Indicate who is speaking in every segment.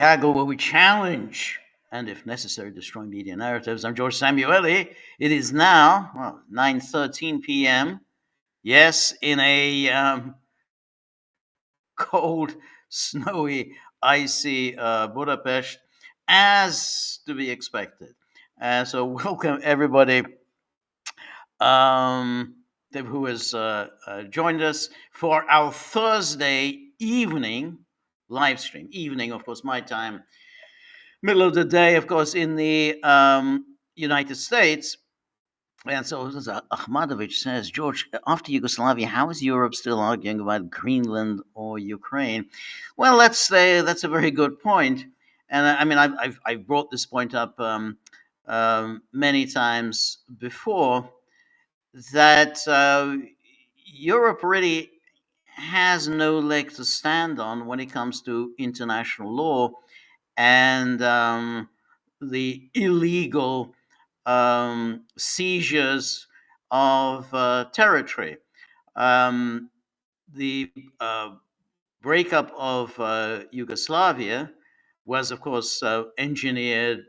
Speaker 1: Gaggle, where we challenge and, if necessary, destroy media narratives. I'm George Samueli. It is now 9:13 p.m. Yes, in a cold, snowy, icy Budapest, as to be expected. So, welcome everybody um, who has joined us for our Thursday evening live stream. Evening, of course, my time, middle of the day, of course, in the United States. And so Ahmadovich says, George, after Yugoslavia, how is Europe still arguing about Greenland or Ukraine? Well, let's say that's a very good point. And I mean, I've brought this point up many times before, that Europe really has no leg to stand on when it comes to international law and the illegal seizures of territory. Um, the breakup of Yugoslavia was, of course, engineered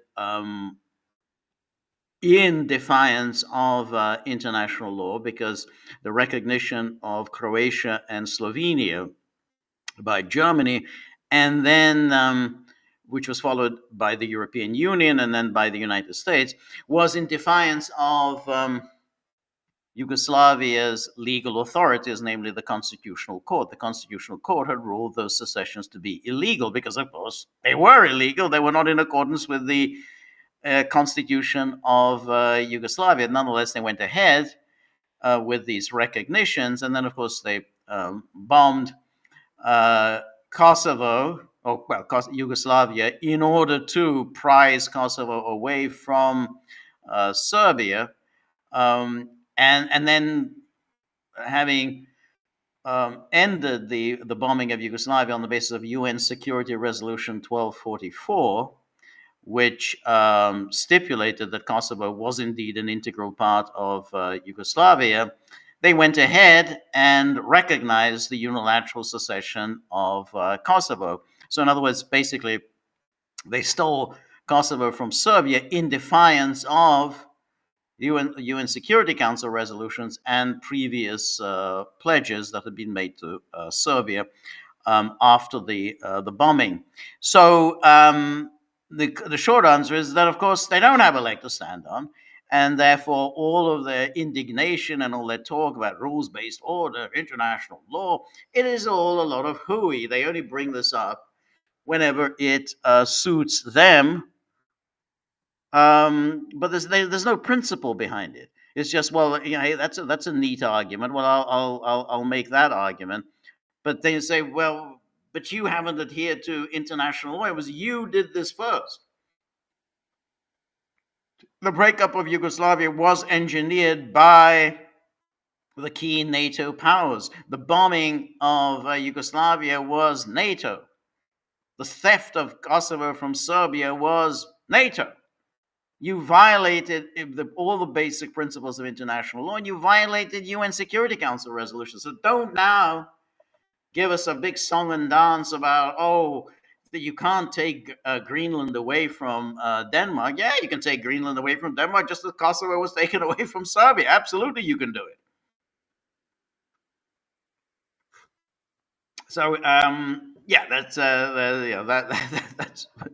Speaker 1: in defiance of international law, because the recognition of Croatia and Slovenia by Germany, and then which was followed by the European Union and then by the United States, was in defiance of Yugoslavia's legal authorities, namely the Constitutional Court. The Constitutional Court had ruled those secessions to be illegal because, of course, they were illegal. They were not in accordance with the constitution of Yugoslavia. Nonetheless, they went ahead with these recognitions, and then, of course, they bombed Kosovo, or well, Yugoslavia, in order to prize Kosovo away from Serbia, and then having ended the bombing of Yugoslavia on the basis of UN Security Resolution 1244, which stipulated that Kosovo was indeed an integral part of Yugoslavia, they went ahead and recognized the unilateral secession of Kosovo. So, in other words, basically, they stole Kosovo from Serbia in defiance of UN Security Council resolutions and previous pledges that had been made to Serbia after the bombing. So the short answer is that, of course, they don't have a leg to stand on, and therefore all of their indignation and all their talk about rules-based order, international law, it is all a lot of hooey. They only bring this up whenever it suits them, but there's no principle behind it. It's just, well, hey, that's a neat argument. Well, I'll make that argument. But they say, well, but you haven't adhered to international law. It was you did this first. The breakup of Yugoslavia was engineered by the key NATO powers. The bombing of Yugoslavia was NATO. The theft of Kosovo from Serbia was NATO. You violated all the basic principles of international law, and you violated UN Security Council resolutions. So don't now give us a big song and dance about, that you can't take Greenland away from Denmark. Yeah, you can take Greenland away from Denmark, just as Kosovo was taken away from Serbia. Absolutely, you can do it. So yeah, that's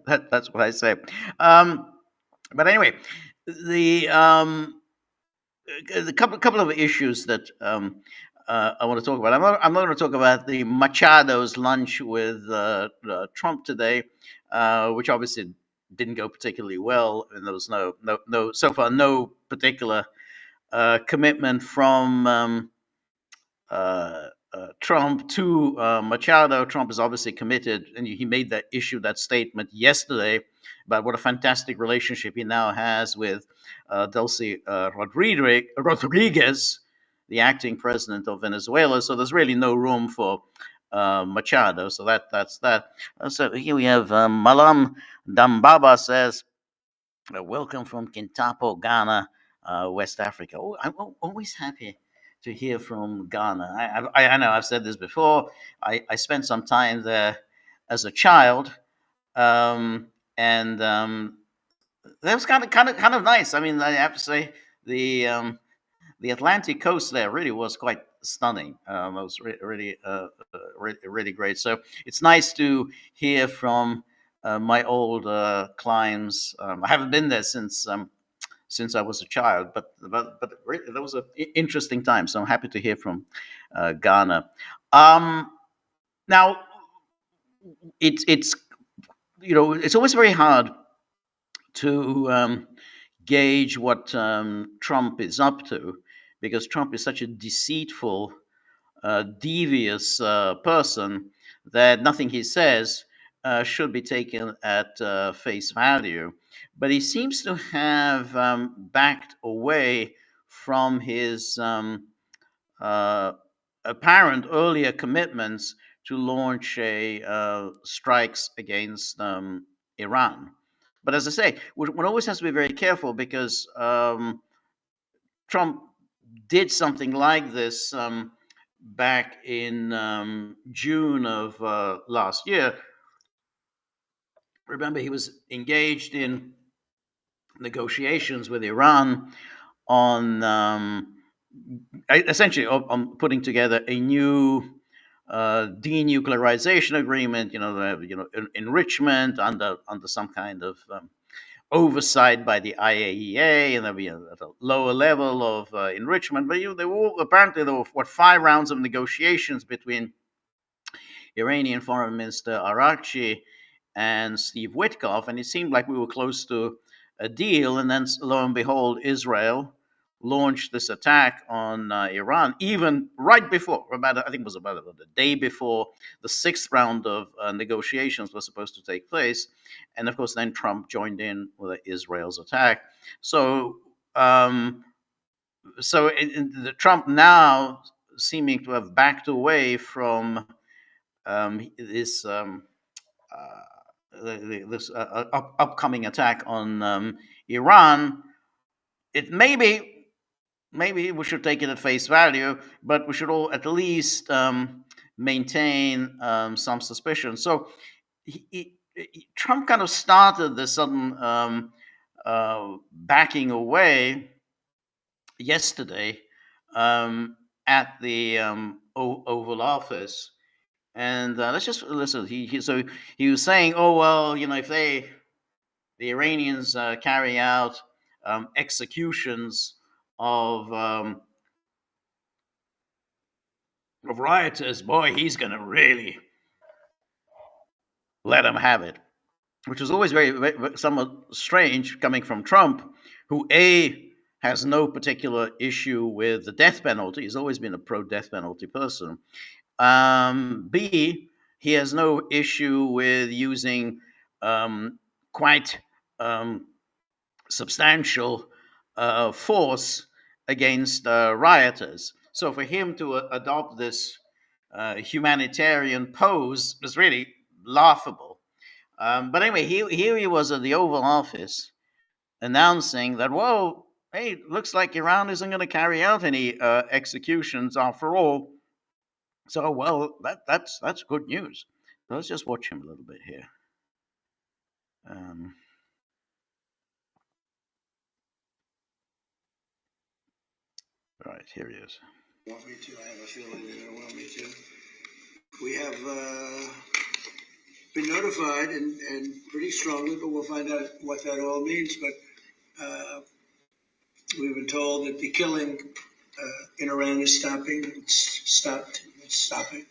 Speaker 1: that's what I say. But anyway, the couple of issues that I want to talk about. I'm not going to talk about the Machado's lunch with Trump today, which obviously didn't go particularly well, and there was no so far no particular commitment from Trump to Machado. Trump is obviously committed, and he made that statement yesterday about what a fantastic relationship he now has with Delcy Rodriguez, the acting president of Venezuela. So there's really no room for Machado. So that's that. So here we have Malam Dambaba says, "Welcome from Kintapo, Ghana, West Africa." Oh, I'm always happy to hear from Ghana. I know I've said this before. I spent some time there as a child, um, and that was kind of nice. I mean, I have to say the um, the Atlantic coast there really was quite stunning. It was really great. So it's nice to hear from my old climbs. I haven't been there since I was a child, but that was an interesting time. So I'm happy to hear from Ghana. Um, Now it's it's always very hard to gauge what Trump is up to, because Trump is such a deceitful, devious person that nothing he says should be taken at face value. But he seems to have backed away from his uh, apparent earlier commitments to launch a strikes against Iran. But as I say, one always has to be very careful, because Trump did something like this back in June of last year. Remember, he was engaged in negotiations with Iran on essentially on putting together a new denuclearization agreement. Enrichment under some kind of oversight by the IAEA, and there'll be at a lower level of enrichment. But apparently there were what 5 rounds of negotiations between Iranian Foreign Minister Araghchi and Steve Witkoff, and it seemed like we were close to a deal. And then, lo and behold, Israel launched this attack on Iran, even right before, I think it was about the day before the 6th round of negotiations was supposed to take place. And of course, then Trump joined in with Israel's attack. So, the Trump now seeming to have backed away from this this upcoming attack on Iran. It maybe we should take it at face value, but we should all at least maintain some suspicion. So Trump kind of started this sudden backing away yesterday at the Oval Office. And let's just listen. So he was saying, oh well, if the Iranians carry out executions of rioters, boy, he's going to really let them have it. Which is always somewhat strange coming from Trump, who has no particular issue with the death penalty. He's always been a pro-death penalty person. B, he has no issue with using quite substantial force against rioters. So for him to adopt this humanitarian pose is really laughable. But anyway, here he was at the Oval Office announcing that, whoa, hey, looks like Iran isn't going to carry out any executions after all. So, well, that's good news. Let's just watch him a little bit here. Right, here he is. Want me to? I have a feeling they don't want me to. We have been notified and pretty strongly, but we'll find out what that all means. But we've been told that the killing in Iran is stopping. It's stopped. It's stopping.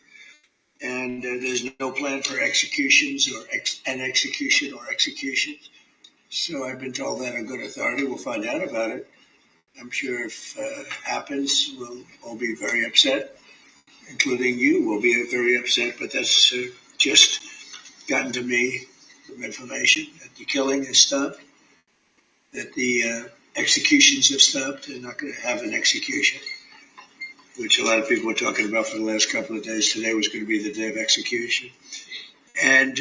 Speaker 1: And there's no plan for executions or an execution or executions. So I've been told that on good authority. We'll find out about it. I'm sure if it happens, we'll all be very upset, including you will be very upset. But that's just gotten to me from information that the killing has stopped, that the executions have stopped. They're not going to have an execution, which a lot of people were talking about for the last couple of days. Today was going to be the day of execution. And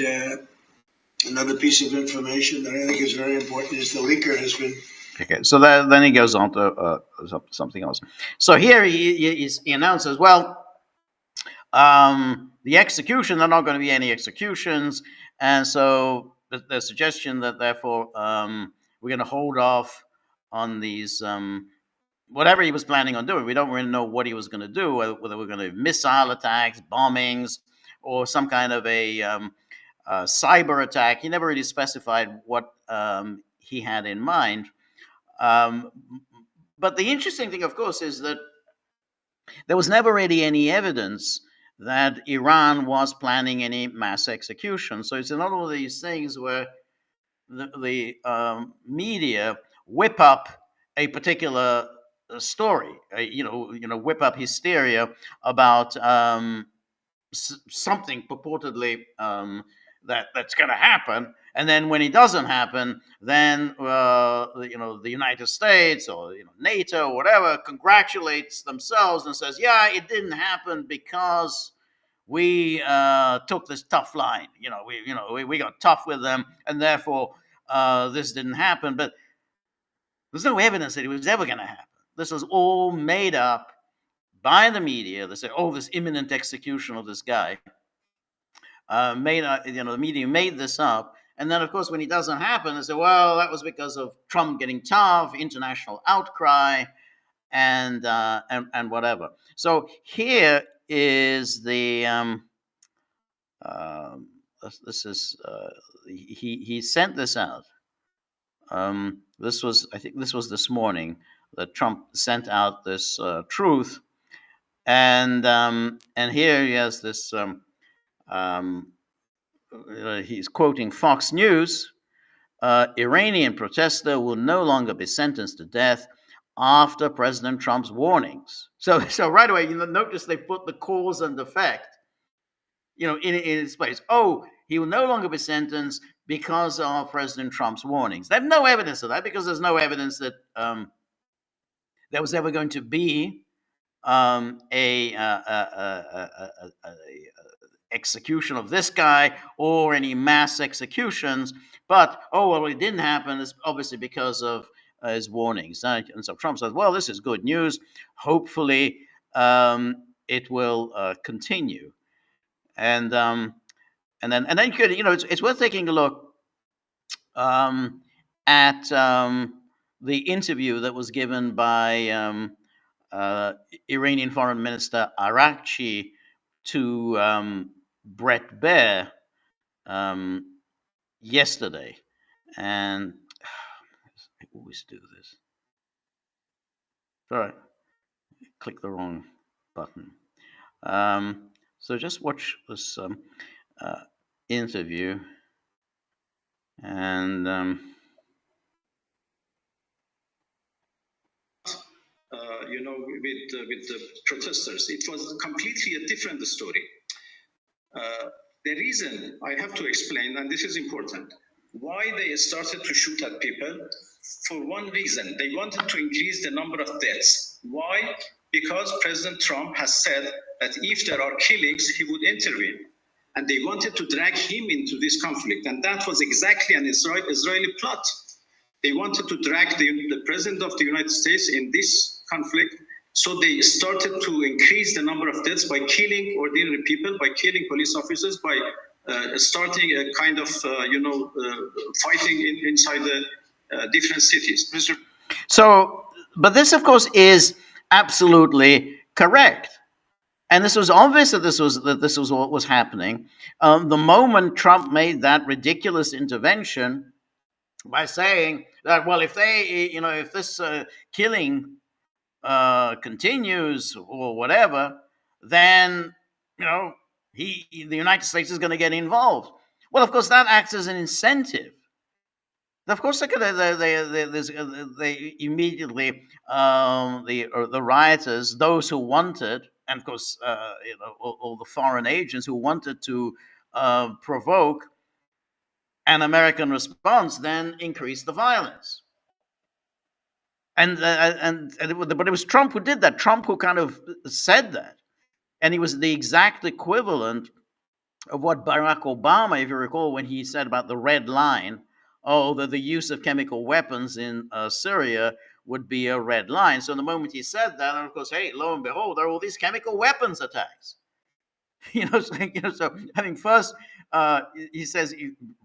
Speaker 1: another piece of information that I think is very important is the leaker has been. Okay, so then he goes on to something else. So here he announces, well, the execution, there are not going to be any executions. And so the suggestion that therefore we're going to hold off on these whatever he was planning on doing. We don't really know what he was going to do, whether we're going to missile attacks, bombings, or some kind of a cyber attack. He never really specified what he had in mind. Um, but the interesting thing, of course, is that there was never really any evidence that Iran was planning any mass execution. So it's another one of these things where the media whip up a particular story, whip up hysteria about something purportedly that's going to happen, and then when it doesn't happen, then the United States or NATO or whatever congratulates themselves and says, "Yeah, it didn't happen because we took this tough line. We got tough with them, and therefore this didn't happen." But there's no evidence that it was ever going to happen. This was all made up by the media. They say, "Oh, this imminent execution of this guy." The media made this up, and then of course when it doesn't happen, they say, "Well, that was because of Trump getting tough, international outcry, and whatever." So here is the this is he sent this out. I think this was this morning that Trump sent out this truth, and here he has this. Um, he's quoting Fox News. Iranian protester will no longer be sentenced to death after President Trump's warnings. So right away, notice they put the cause and effect, in its place. Oh, he will no longer be sentenced because of President Trump's warnings. They have no evidence of that because there's no evidence that there was ever going to be a execution of this guy or any mass executions. But it didn't happen. It's obviously because of his warnings. And so Trump says, "Well, this is good news. Hopefully, it will continue." And then you could, it's worth taking a look at the interview that was given by Iranian Foreign Minister Arakchi to Brett Baer yesterday. And I always do this. Sorry, click the wrong button. So just watch this interview, and
Speaker 2: with the protesters, it was completely a different story. The reason I have to explain, and this is important, why they started to shoot at people. For one reason, they wanted to increase the number of deaths. Why? Because President Trump has said that if there are killings, he would intervene. And they wanted to drag him into this conflict. And that was exactly an Israeli plot. They wanted to drag the President of the United States in this conflict. So they started to increase the number of deaths by killing ordinary people, by killing police officers, by starting a kind of, fighting inside the different cities.
Speaker 1: So, but this, of course, is absolutely correct. And this was obvious that this was what was happening. The moment Trump made that ridiculous intervention by saying that, well, if this killing continues or whatever, then the United States is going to get involved. Well, of course, that acts as an incentive. Of course, they immediately the rioters, those who wanted, and of course, all the foreign agents who wanted to provoke an American response, then increase the violence. But it was Trump who did that. Trump who kind of said that, and he was the exact equivalent of what Barack Obama, if you recall, when he said about the red line. That the use of chemical weapons in Syria would be a red line. So the moment he said that, and of course, hey, lo and behold, there are all these chemical weapons attacks. So I think first he says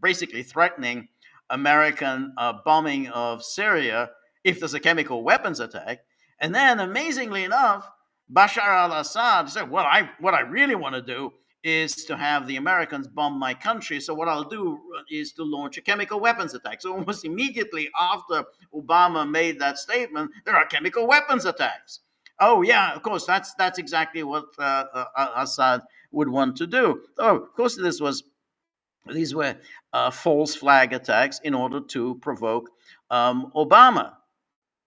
Speaker 1: basically threatening American bombing of Syria if there's a chemical weapons attack. And then, amazingly enough, Bashar al-Assad said, "Well, what I really want to do is to have the Americans bomb my country. So what I'll do is to launch a chemical weapons attack." So almost immediately after Obama made that statement, there are chemical weapons attacks. Oh yeah, of course, that's exactly what Assad would want to do. Oh, of course, these were false flag attacks in order to provoke Obama.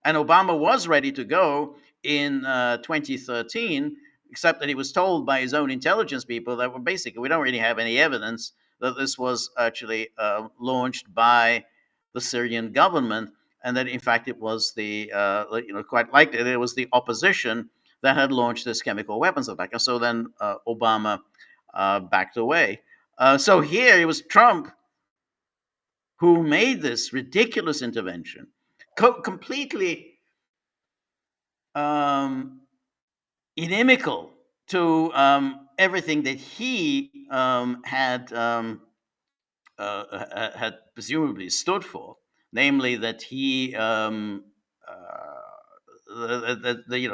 Speaker 1: And Obama was ready to go in 2013, except that he was told by his own intelligence people that basically we don't really have any evidence that this was actually launched by the Syrian government, and that in fact it was quite likely that it was the opposition that had launched this chemical weapons attack. And so then Obama backed away. So here it was Trump who made this ridiculous intervention, completely um, inimical to everything that he had presumably stood for, namely that he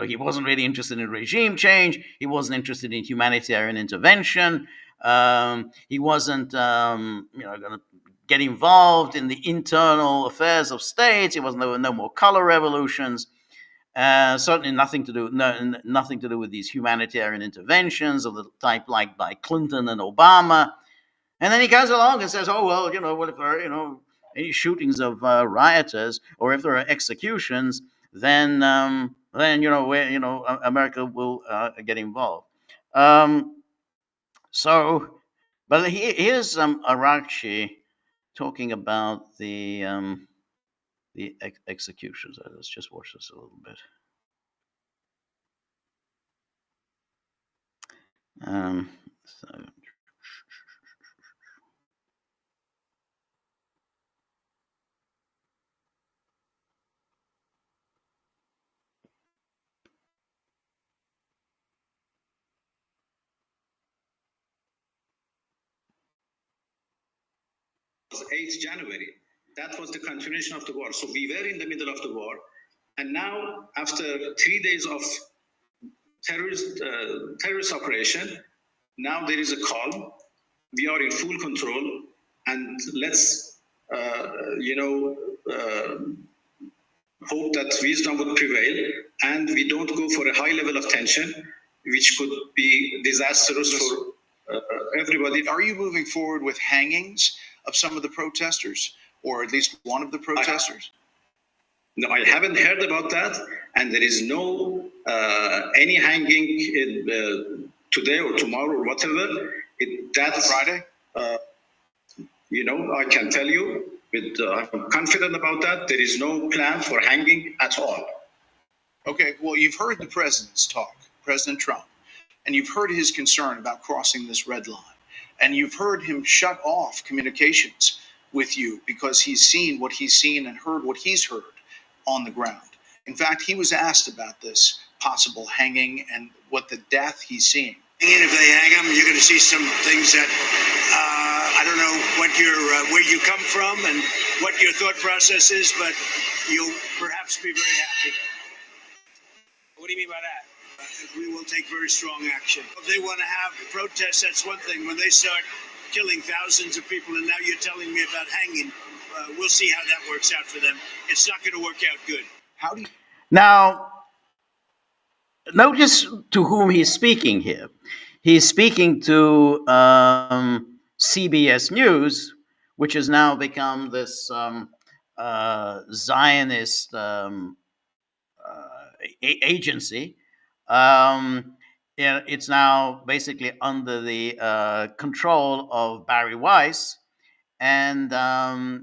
Speaker 1: he wasn't really interested in regime change. He wasn't interested in humanitarian intervention. He wasn't going to get involved in the internal affairs of states. He wasn't. There were no more color revolutions. Certainly nothing to do with these humanitarian interventions of the type like by Clinton and Obama. And then he goes along and says, "Oh well, what if there are any shootings of rioters, or if there are executions, then America will get involved." Um, so, but here's Arakchi talking about the executions. Let's just watch this a little bit. So
Speaker 2: 8th January. That was the continuation of the war. So we were in the middle of the war. And now, after 3 days of terrorist operation, now there is a calm. We are in full control. And let's, hope that wisdom would prevail and we don't go for a high level of tension, which could be disastrous for everybody.
Speaker 3: Are you moving forward with hangings of some of the protesters, or at least one of the protesters?
Speaker 2: No, I haven't heard about that, and there is no any hanging today or tomorrow or whatever. That's
Speaker 3: Friday.
Speaker 2: I can tell you, I'm confident about that. There is no plan for hanging at all.
Speaker 3: Okay, well, you've heard the president's talk, President Trump, and you've heard his concern about crossing this red line, and you've heard him shut off communications with you because he's seen what he's seen and heard what he's heard on the ground. In fact, he was asked about this possible hanging and what the death he's seeing.
Speaker 4: And if they hang them, you're going to see some things that I don't know what where you come from and what your thought process is, but you'll perhaps be very happy. What do you mean by that? We will take very strong action. If they want to have protests, that's one thing. When they start killing thousands of people, and now you're telling me about hanging, we'll see how that works out for them. It's not going to work out good.
Speaker 3: How do you...
Speaker 1: Now, notice to whom he's speaking here. He's speaking to CBS News, which has now become this Zionist agency. It's now basically under the control of Barry Weiss, and that's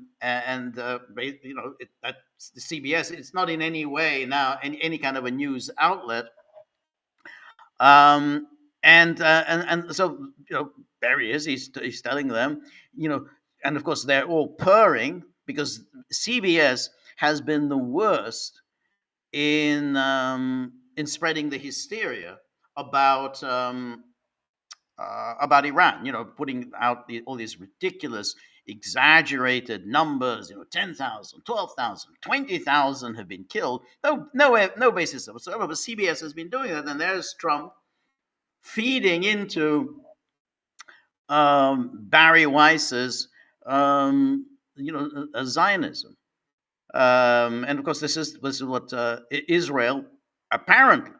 Speaker 1: the CBS. It's not in any way now any kind of a news outlet. And so Barry he's telling them, and of course they're all purring because CBS has been the worst in spreading the hysteria about about Iran, putting out all these ridiculous, exaggerated numbers, 10,000, 12,000, 20,000 have been killed. No basis whatsoever, but CBS has been doing that. And there's Trump feeding into Barry Weiss's, Zionism. And of course, this is what Israel apparently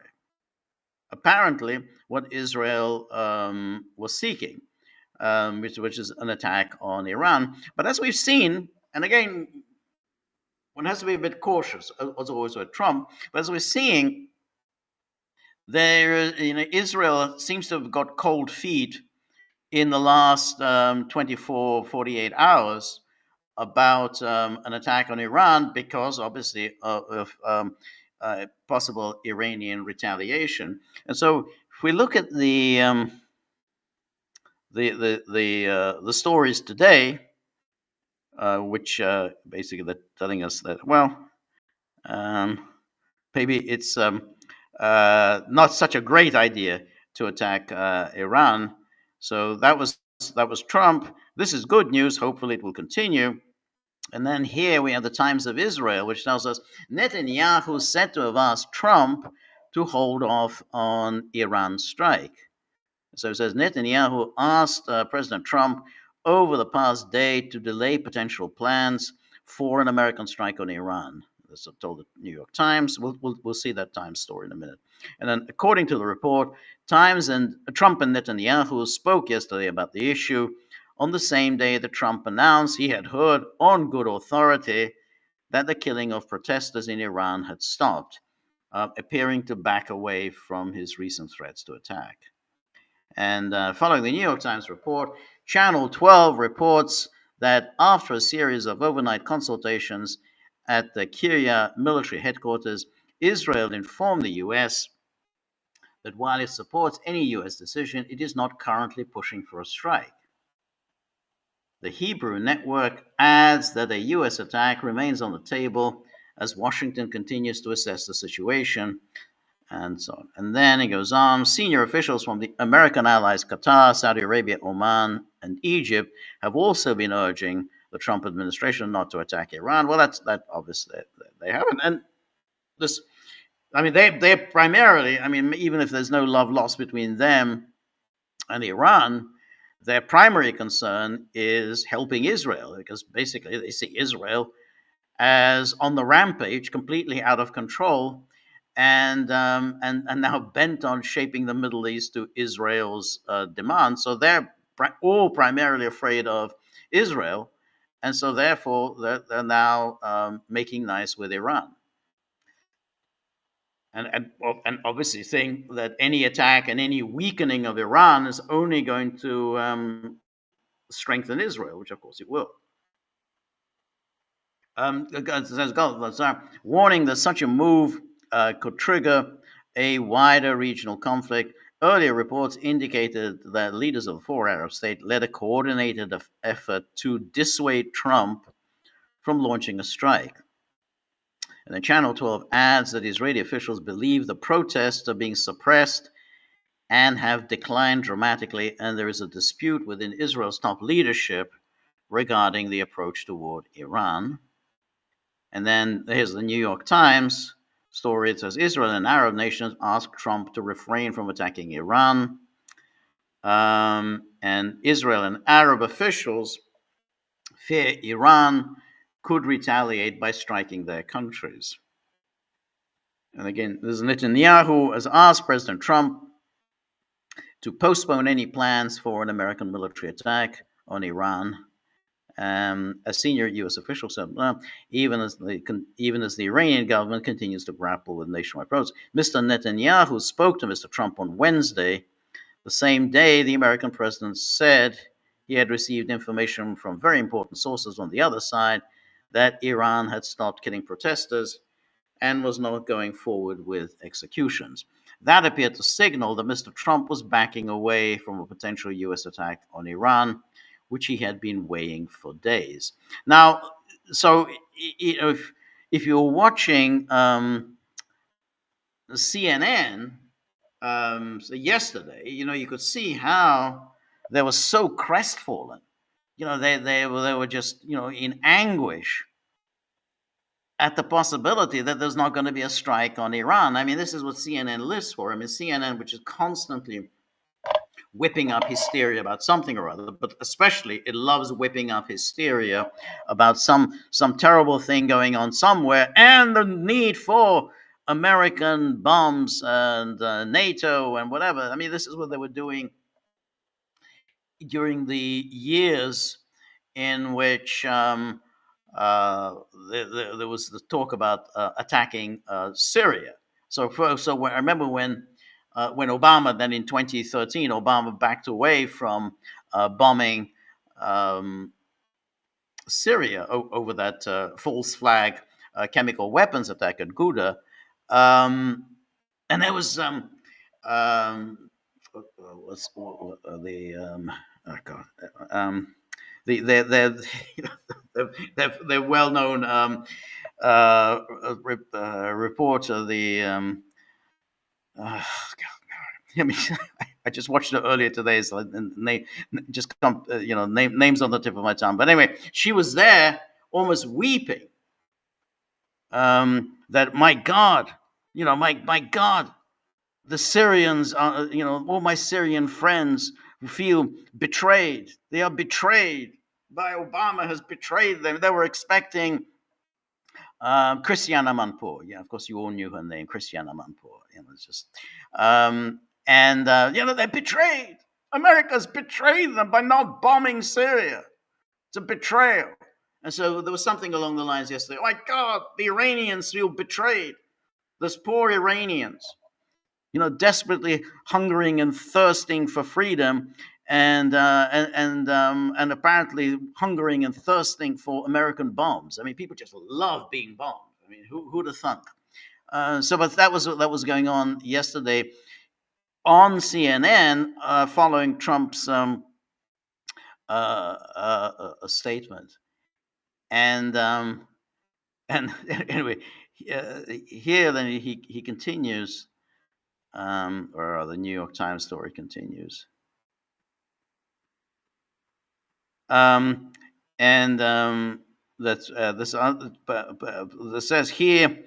Speaker 1: what Israel was seeking, which is an attack on Iran. But as we've seen, and again, one has to be a bit cautious, as always with Trump. But as we're seeing, Israel seems to have got cold feet in the last 24, 48 hours about an attack on Iran because, obviously, of possible Iranian retaliation. And so, if we look at the stories today, which basically they're telling us that, well, maybe it's not such a great idea to attack Iran. So that was Trump. This is good news. Hopefully, it will continue. And then here we have the Times of Israel, which tells us Netanyahu said to have asked Trump to hold off on Iran's strike. So it says Netanyahu asked President Trump over the past day to delay potential plans for an American strike on Iran. That's what told the New York Times. We'll see that Times story in a minute. And then, according to the report, Trump and Netanyahu spoke yesterday about the issue on the same day that Trump announced he had heard on good authority that the killing of protesters in Iran had stopped, appearing to back away from his recent threats to attack. And following the New York Times report, Channel 12 reports that after a series of overnight consultations at the Kiryat military headquarters, Israel informed the U.S. that while it supports any U.S. decision, it is not currently pushing for a strike. The Hebrew network adds that a U.S. attack remains on the table as Washington continues to assess the situation, and so on. And then it goes on. Senior officials from the American allies Qatar, Saudi Arabia, Oman, and Egypt have also been urging the Trump administration not to attack Iran. Well, that obviously they haven't. And this, I mean, they're primarily, I mean, even if there's no love lost between them and Iran, their primary concern is helping Israel, because basically they see Israel as on the rampage, completely out of control, and now bent on shaping the Middle East to Israel's demands. So they're all primarily afraid of Israel, and so therefore they're now making nice with Iran. And obviously think that any attack and any weakening of Iran is only going to strengthen Israel, which of course it will. Warning that such a move could trigger a wider regional conflict. Earlier reports indicated that leaders of the four Arab states led a coordinated effort to dissuade Trump from launching a strike. And then Channel 12 adds that Israeli officials believe the protests are being suppressed and have declined dramatically, and there is a dispute within Israel's top leadership regarding the approach toward Iran. And then here's the New York Times story. It says Israel and Arab nations ask Trump to refrain from attacking Iran. And Israel and Arab officials fear Iran could retaliate by striking their countries. And again, Netanyahu has asked President Trump to postpone any plans for an American military attack on Iran. A senior U.S. official said, well, even as the Iranian government continues to grapple with nationwide protests. Mr. Netanyahu spoke to Mr. Trump on Wednesday. The same day, the American president said he had received information from very important sources on the other side that Iran had stopped killing protesters and was not going forward with executions. That appeared to signal that Mr. Trump was backing away from a potential U.S. attack on Iran, which he had been weighing for days. Now, so if you're watching CNN, So yesterday, you could see how they were so crestfallen. They were just in anguish at the possibility that there's not going to be a strike on Iran. I mean, this is what CNN lives for. I mean, CNN, which is constantly whipping up hysteria about something or other, but especially it loves whipping up hysteria about some terrible thing going on somewhere and the need for American bombs and NATO and whatever. I mean, this is what they were doing during the years in which there was the talk about attacking Syria. I remember when Obama, then in 2013, Obama backed away from bombing um, Syria over that false flag chemical weapons attack at Ghouta. Um, and there was the oh God, the well known reporter, the I mean, I just watched it earlier today, so name just come, names on the tip of my tongue. But anyway, she was there, almost weeping. That my God, my God, the Syrians are, all my Syrian friends who feel betrayed. They are betrayed by Obama has betrayed them. They were expecting Christiane Amanpour. Yeah, of course, you all knew her name, Christiane Amanpour. It's just, and they're betrayed. America's betrayed them by not bombing Syria. It's a betrayal. And so there was something along the lines yesterday. Oh my God, the Iranians feel betrayed. Those poor Iranians, desperately hungering and thirsting for freedom, and apparently hungering and thirsting for American bombs. I mean, people just love being bombed. I mean, who'd have thunk? But that was going on yesterday on CNN, following Trump's statement, and anyway, here then he continues, or the New York Times story continues. And that's this says here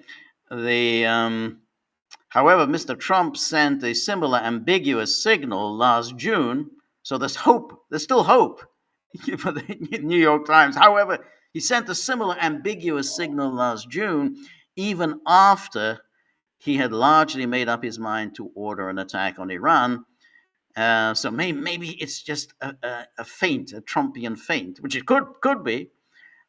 Speaker 1: however, Mr. Trump sent a similar ambiguous signal last June. So there's hope. There's still hope for the New York Times. However, he sent a similar ambiguous signal last June, even after he had largely made up his mind to order an attack on Iran. So maybe it's just a feint, a Trumpian feint, which it could be.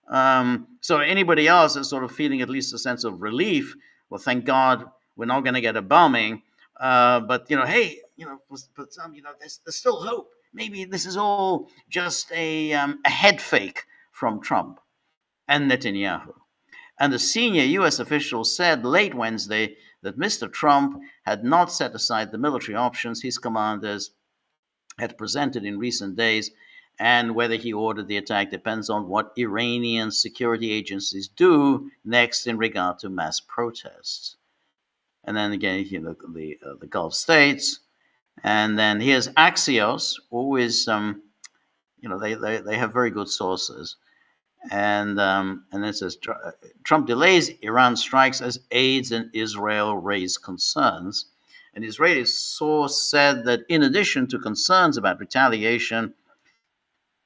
Speaker 1: So anybody else is sort of feeling at least a sense of relief. Well, thank God we're not going to get a bombing. But hey, for some, there's still hope. Maybe this is all just a head fake from Trump and Netanyahu. And a senior U.S. official said late Wednesday that Mr. Trump had not set aside the military options his commanders had presented in recent days, and whether he ordered the attack depends on what Iranian security agencies do next in regard to mass protests. And then again, the Gulf states, and then here's Axios, who is, they have very good sources. And it says Trump delays Iran strikes as aides in Israel raise concerns. An Israeli source said that in addition to concerns about retaliation,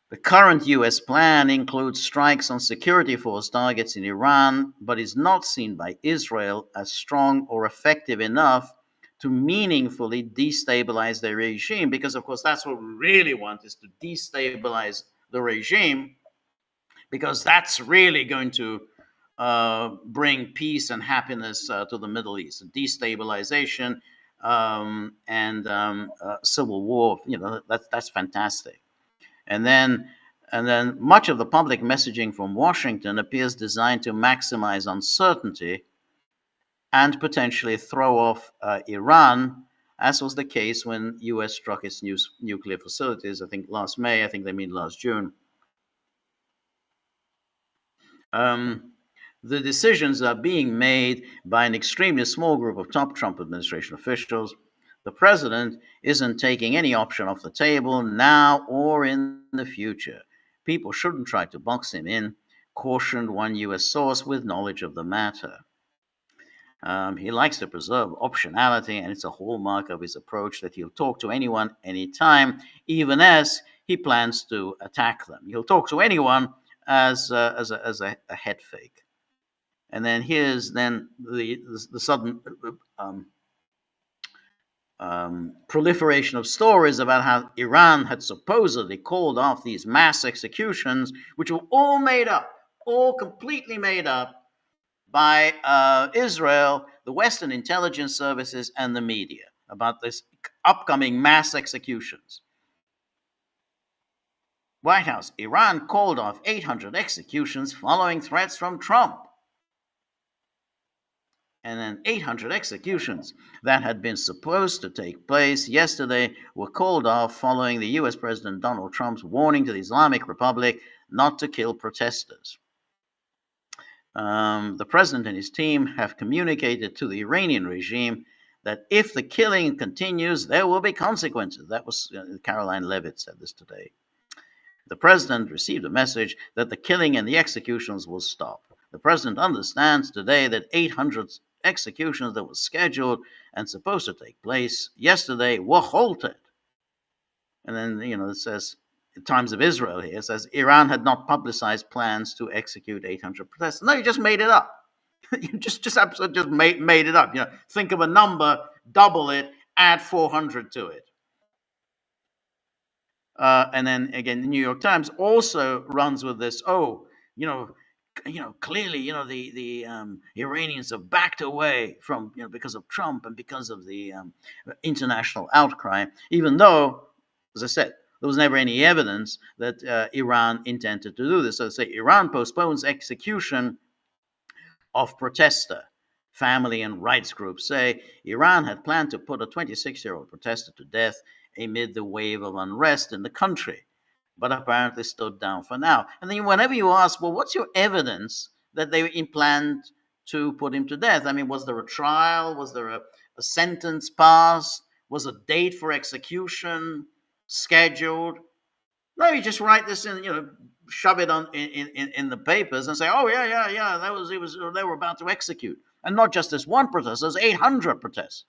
Speaker 1: the current U.S. plan includes strikes on security force targets in Iran, but is not seen by Israel as strong or effective enough to meaningfully destabilize the regime, because, of course, that's what we really want, is to destabilize the regime, because that's really going to bring peace and happiness to the Middle East. Destabilization and civil war, that's fantastic. And then much of the public messaging from Washington appears designed to maximize uncertainty and potentially throw off Iran, as was the case when U.S. struck its nuclear facilities, I think last May, I think they mean last June. The decisions are being made by an extremely small group of top Trump administration officials. The president isn't taking any option off the table now or in the future. People shouldn't try to box him in, cautioned one U.S. source with knowledge of the matter. He likes to preserve optionality, and it's a hallmark of his approach that he'll talk to anyone, anytime, even as he plans to attack them. He'll talk to anyone as a head fake. And then here's then the sudden proliferation of stories about how Iran had supposedly called off these mass executions, which were all made up, all completely made up by Israel, the Western intelligence services, and the media about this upcoming mass executions. White House, Iran called off 800 executions following threats from Trump. And then 800 executions that had been supposed to take place yesterday were called off following the US President Donald Trump's warning to the Islamic Republic not to kill protesters. The president and his team have communicated to the Iranian regime that if the killing continues, there will be consequences. That was Caroline Levitt said this today. The president received a message that the killing and the executions will stop. The president understands today that 800 executions that were scheduled and supposed to take place yesterday were halted. And then, it says, Times of Israel here says Iran had not publicized plans to execute 800 protesters. No, you just made it up. You just absolutely made it up. Think of a number, double it, add 400 to it. And then again, the New York Times also runs with this. Clearly, the Iranians have backed away from, because of Trump and because of the international outcry, even though, as I said, there was never any evidence that Iran intended to do this. So say Iran postpones execution of protester. Family and rights groups say Iran had planned to put a 26-year-old protester to death amid the wave of unrest in the country, but apparently stood down for now. And then whenever you ask, well, what's your evidence that they planned to put him to death? I mean, was there a trial? Was there a sentence passed? Was a date for execution scheduled? No, you just write this in, shove it on in the papers and say, oh yeah, they were about to execute, and not just this one protester, there's 800 protesters.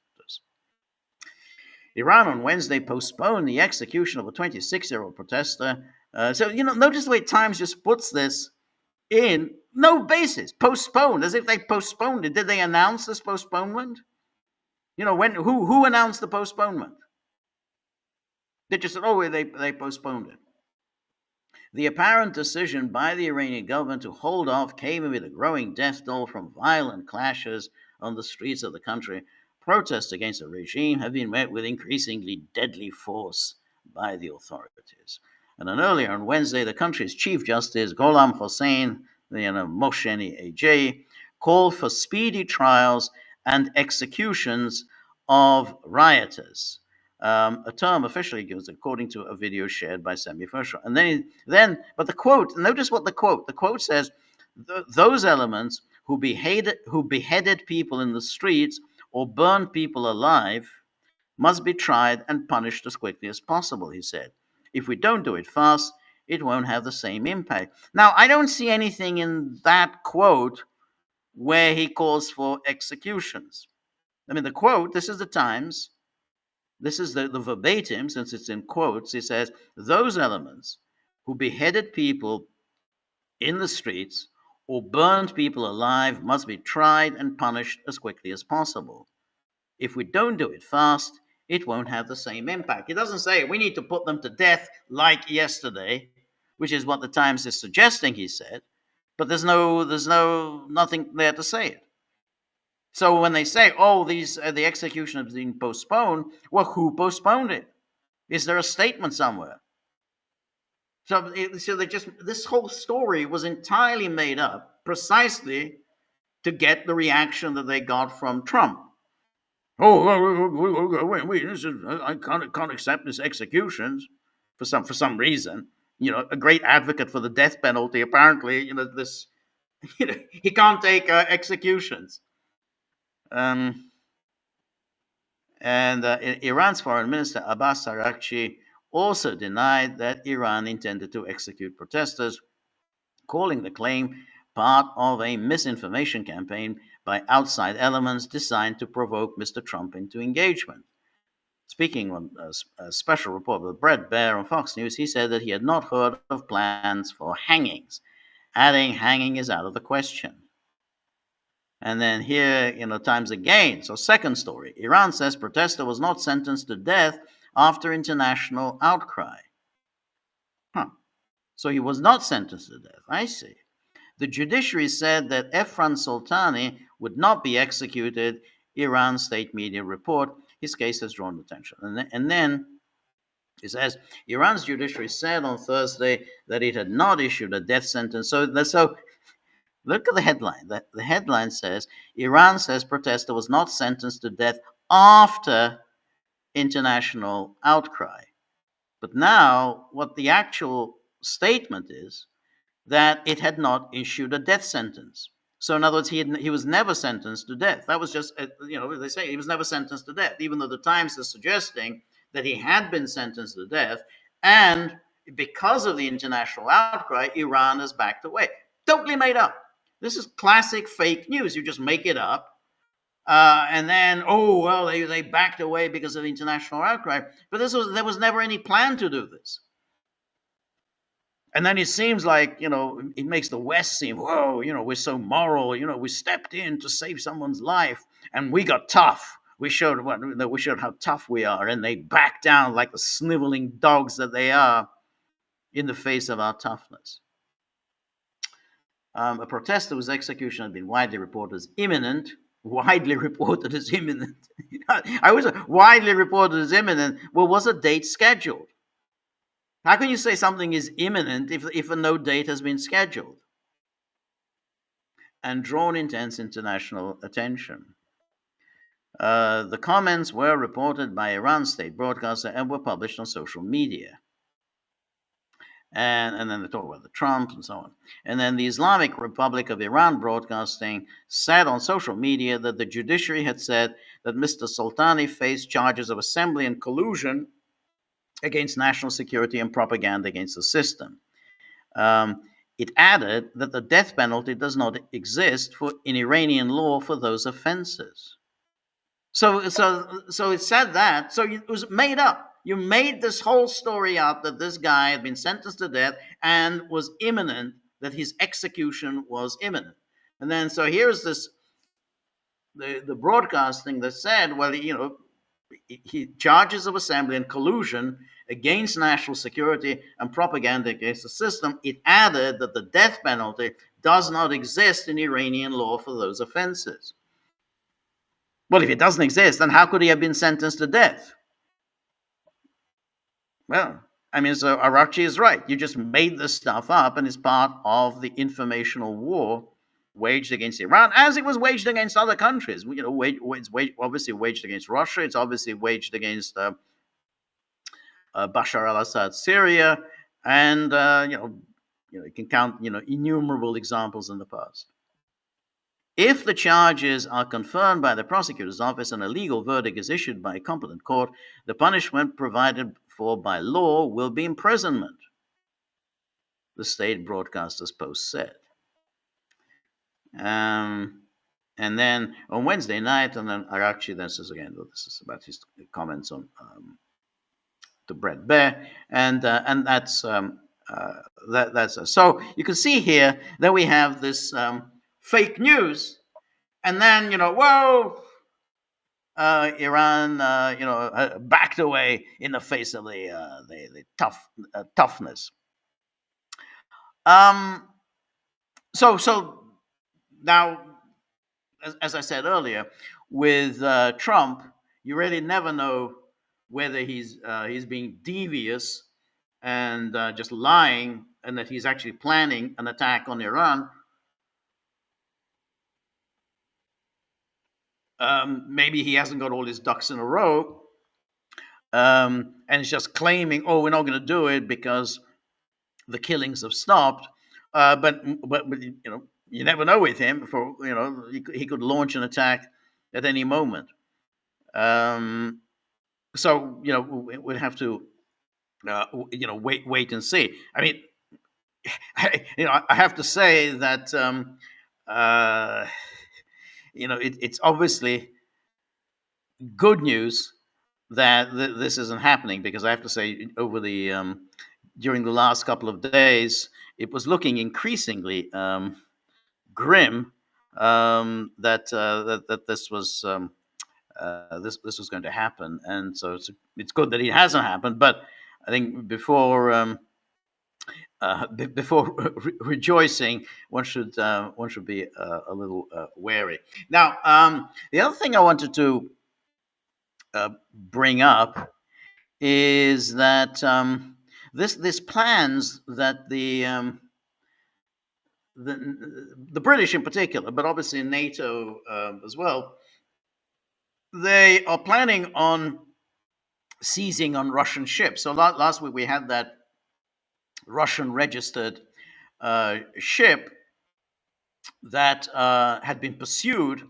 Speaker 1: Iran on Wednesday postponed the execution of a 26-year-old protester. So notice the way Times just puts this in no basis, postponed, as if they postponed it. Did they announce this postponement? Who announced the postponement? They just said, oh, they postponed it. The apparent decision by the Iranian government to hold off came amid a growing death toll from violent clashes on the streets of the country. Protests against the regime have been met with increasingly deadly force by the authorities. And then earlier on Wednesday, the country's Chief Justice, Gholam Hossein, Mohseni AJ, called for speedy trials and executions of rioters. A term officially used according to a video shared by Semi Fershon. And but the quote, notice what the quote says, those elements who beheaded people in the streets or burned people alive must be tried and punished as quickly as possible, he said. If we don't do it fast, it won't have the same impact. Now, I don't see anything in that quote where he calls for executions. I mean, the quote, this is the Times, this is the verbatim, since it's in quotes. He says, those elements who beheaded people in the streets or burned people alive must be tried and punished as quickly as possible. If we don't do it fast, it won't have the same impact. It doesn't say we need to put them to death like yesterday, which is what the Times is suggesting, he said, but there's nothing there to say it. So when they say, oh, the execution has been postponed, well, who postponed it? Is there a statement somewhere? So this whole story was entirely made up precisely to get the reaction that they got from Trump. Oh, wait, I can't accept this executions for some reason. A great advocate for the death penalty. Apparently, he can't take executions. And Iran's foreign minister Abbas Araghchi also denied that Iran intended to execute protesters, calling the claim part of a misinformation campaign by outside elements designed to provoke Mr. Trump into engagement. Speaking on a special report with Brett Baer on Fox News, he said that he had not heard of plans for hangings, adding hanging is out of the question. And then here, times again. So, second story, Iran says protester was not sentenced to death after international outcry. Huh. So he was not sentenced to death. I see. The judiciary said that Efran Soltani would not be executed. Iran state media report. His case has drawn attention. And then it says Iran's judiciary said on Thursday that it had not issued a death sentence. So look at the headline. The headline says Iran says protester was not sentenced to death after international outcry. But now, what the actual statement is that it had not issued a death sentence. So, in other words, he was never sentenced to death. That was just, they say he was never sentenced to death, even though the Times is suggesting that he had been sentenced to death. And because of the international outcry, Iran has backed away. Totally made up. This is classic fake news. You just make it up. And then, oh, well, they backed away because of the international outcry. But there was never any plan to do this. And then it seems like, it makes the West seem, whoa, we're so moral, we stepped in to save someone's life and we got tough. We showed how tough we are, and they backed down like the sniveling dogs that they are in the face of our toughness. A protester whose execution had been widely reported as imminent. I was widely reported as imminent. Well, was a date scheduled? How can you say something is imminent if a no date has been scheduled? And drawn intense international attention. The comments were reported by Iran's state broadcaster and were published on social media. And then they talk about the Trump and so on. And then the Islamic Republic of Iran Broadcasting said on social media that the judiciary had said that Mr. Soltani faced charges of assembly and collusion against national security and propaganda against the system. It added that the death penalty does not exist in Iranian law for those offenses. So it said that. So it was made up. You made this whole story up that this guy had been sentenced to death and was imminent, that his execution was imminent. And then, so here's the broadcasting that said, well, he charges of assembly and collusion against national security and propaganda against the system. It added that the death penalty does not exist in Iranian law for those offenses. Well, if it doesn't exist, then how could he have been sentenced to death? Well, so Araghchi is right. You just made this stuff up, and it's part of the informational war waged against Iran, as it was waged against other countries. It's obviously waged against Russia. It's obviously waged against Bashar al-Assad's Syria, and you can count innumerable examples in the past. If the charges are confirmed by the prosecutor's office and a legal verdict is issued by a competent court, the punishment provided for by law will be imprisonment, the state broadcaster's post said. And then on Wednesday night, and then Araghchi then says again, this is about his comments on to Brett Baer, and that's so you can see here that we have this fake news, and then Iran backed away in the face of the toughness. So now, as I said earlier, with Trump, you really never know whether he's being devious and just lying, and that he's actually planning an attack on Iran. Maybe he hasn't got all his ducks in a row, and he's just claiming, "Oh, we're not going to do it because the killings have stopped." But you never know with him. He could launch an attack at any moment. Um, so we'd have to wait and see. I mean, I have to say that uh, it's obviously good news that this isn't happening, because I have to say, over the during the last couple of days, it was looking increasingly grim, that this was going to happen, and so it's good that it hasn't happened. But I think before rejoicing, one should be a little wary. Now, the other thing I wanted to bring up is that this plans that the British in particular, but obviously NATO as well, they are planning on seizing on Russian ships. So last week we had that Russian registered ship that had been pursued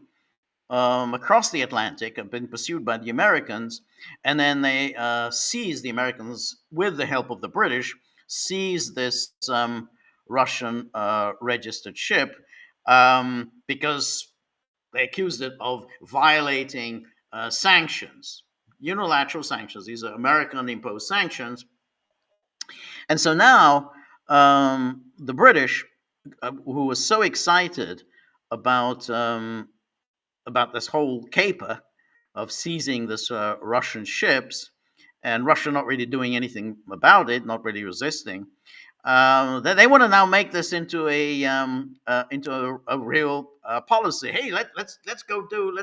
Speaker 1: across the Atlantic, had been pursued by the Americans, and then they seized, the Americans, with the help of the British, seized this Russian registered ship, because they accused it of violating sanctions, unilateral sanctions. These are American imposed sanctions. And so now the British, who were so excited about this whole caper of seizing this Russian ships, and Russia not really doing anything about it, not really resisting, they want to now make this into a real policy. Hey, let's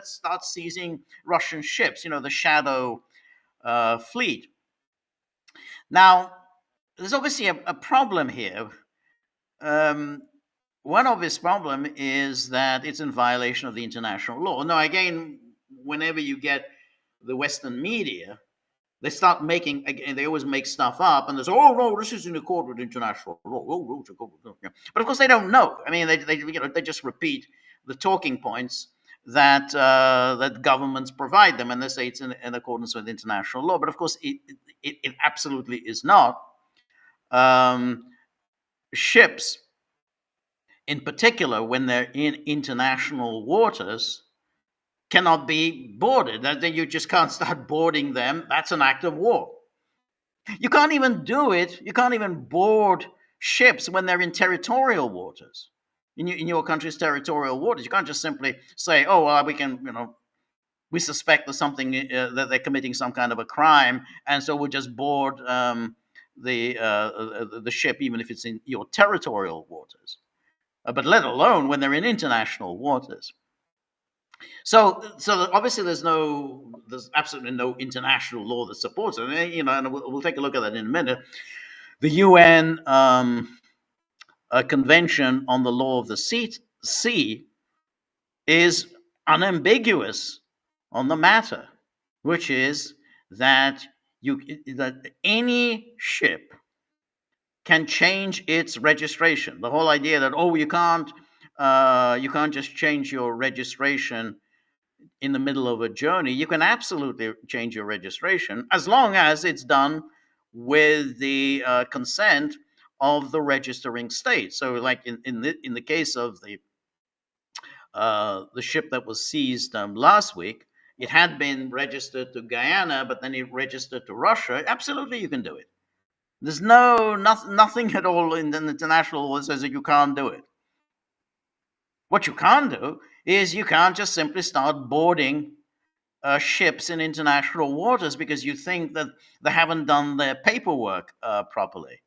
Speaker 1: start seizing Russian ships. The shadow fleet. Now, there's obviously a problem here. One obvious problem is that it's in violation of the international law. Now, again, whenever you get the Western media, they start making, again, they always make stuff up, and they say, "Oh no, this is in accord with international law." Oh, but of course, they don't know. I mean, they just repeat the talking points that that governments provide them, and they say it's in accordance with international law. But of course, it absolutely is not. Ships, in particular, when they're in international waters, cannot be boarded. Then you just can't start boarding them. That's an act of war. You can't even do it. You can't even board ships when they're in territorial waters, in your country's territorial waters. You can't just simply say, "Oh, well, we suspect there's something that they're committing some kind of a crime, and so we'll just board the ship, even if it's in your territorial waters." But let alone when they're in international waters. So obviously there's absolutely no international law that supports it. And we'll take a look at that in a minute. The UN Convention on the Law of the Sea is unambiguous on the matter, which is that that any ship can change its registration. The whole idea that you can't just change your registration in the middle of a journey. You can absolutely change your registration, as long as it's done with the consent of the registering state. So, like in the case of the ship that was seized last week, it had been registered to Guyana, but then it registered to Russia. Absolutely, you can do it. There's nothing at all in the international law that says that you can't do it. What you can't do is you can't just simply start boarding ships in international waters because you think that they haven't done their paperwork properly.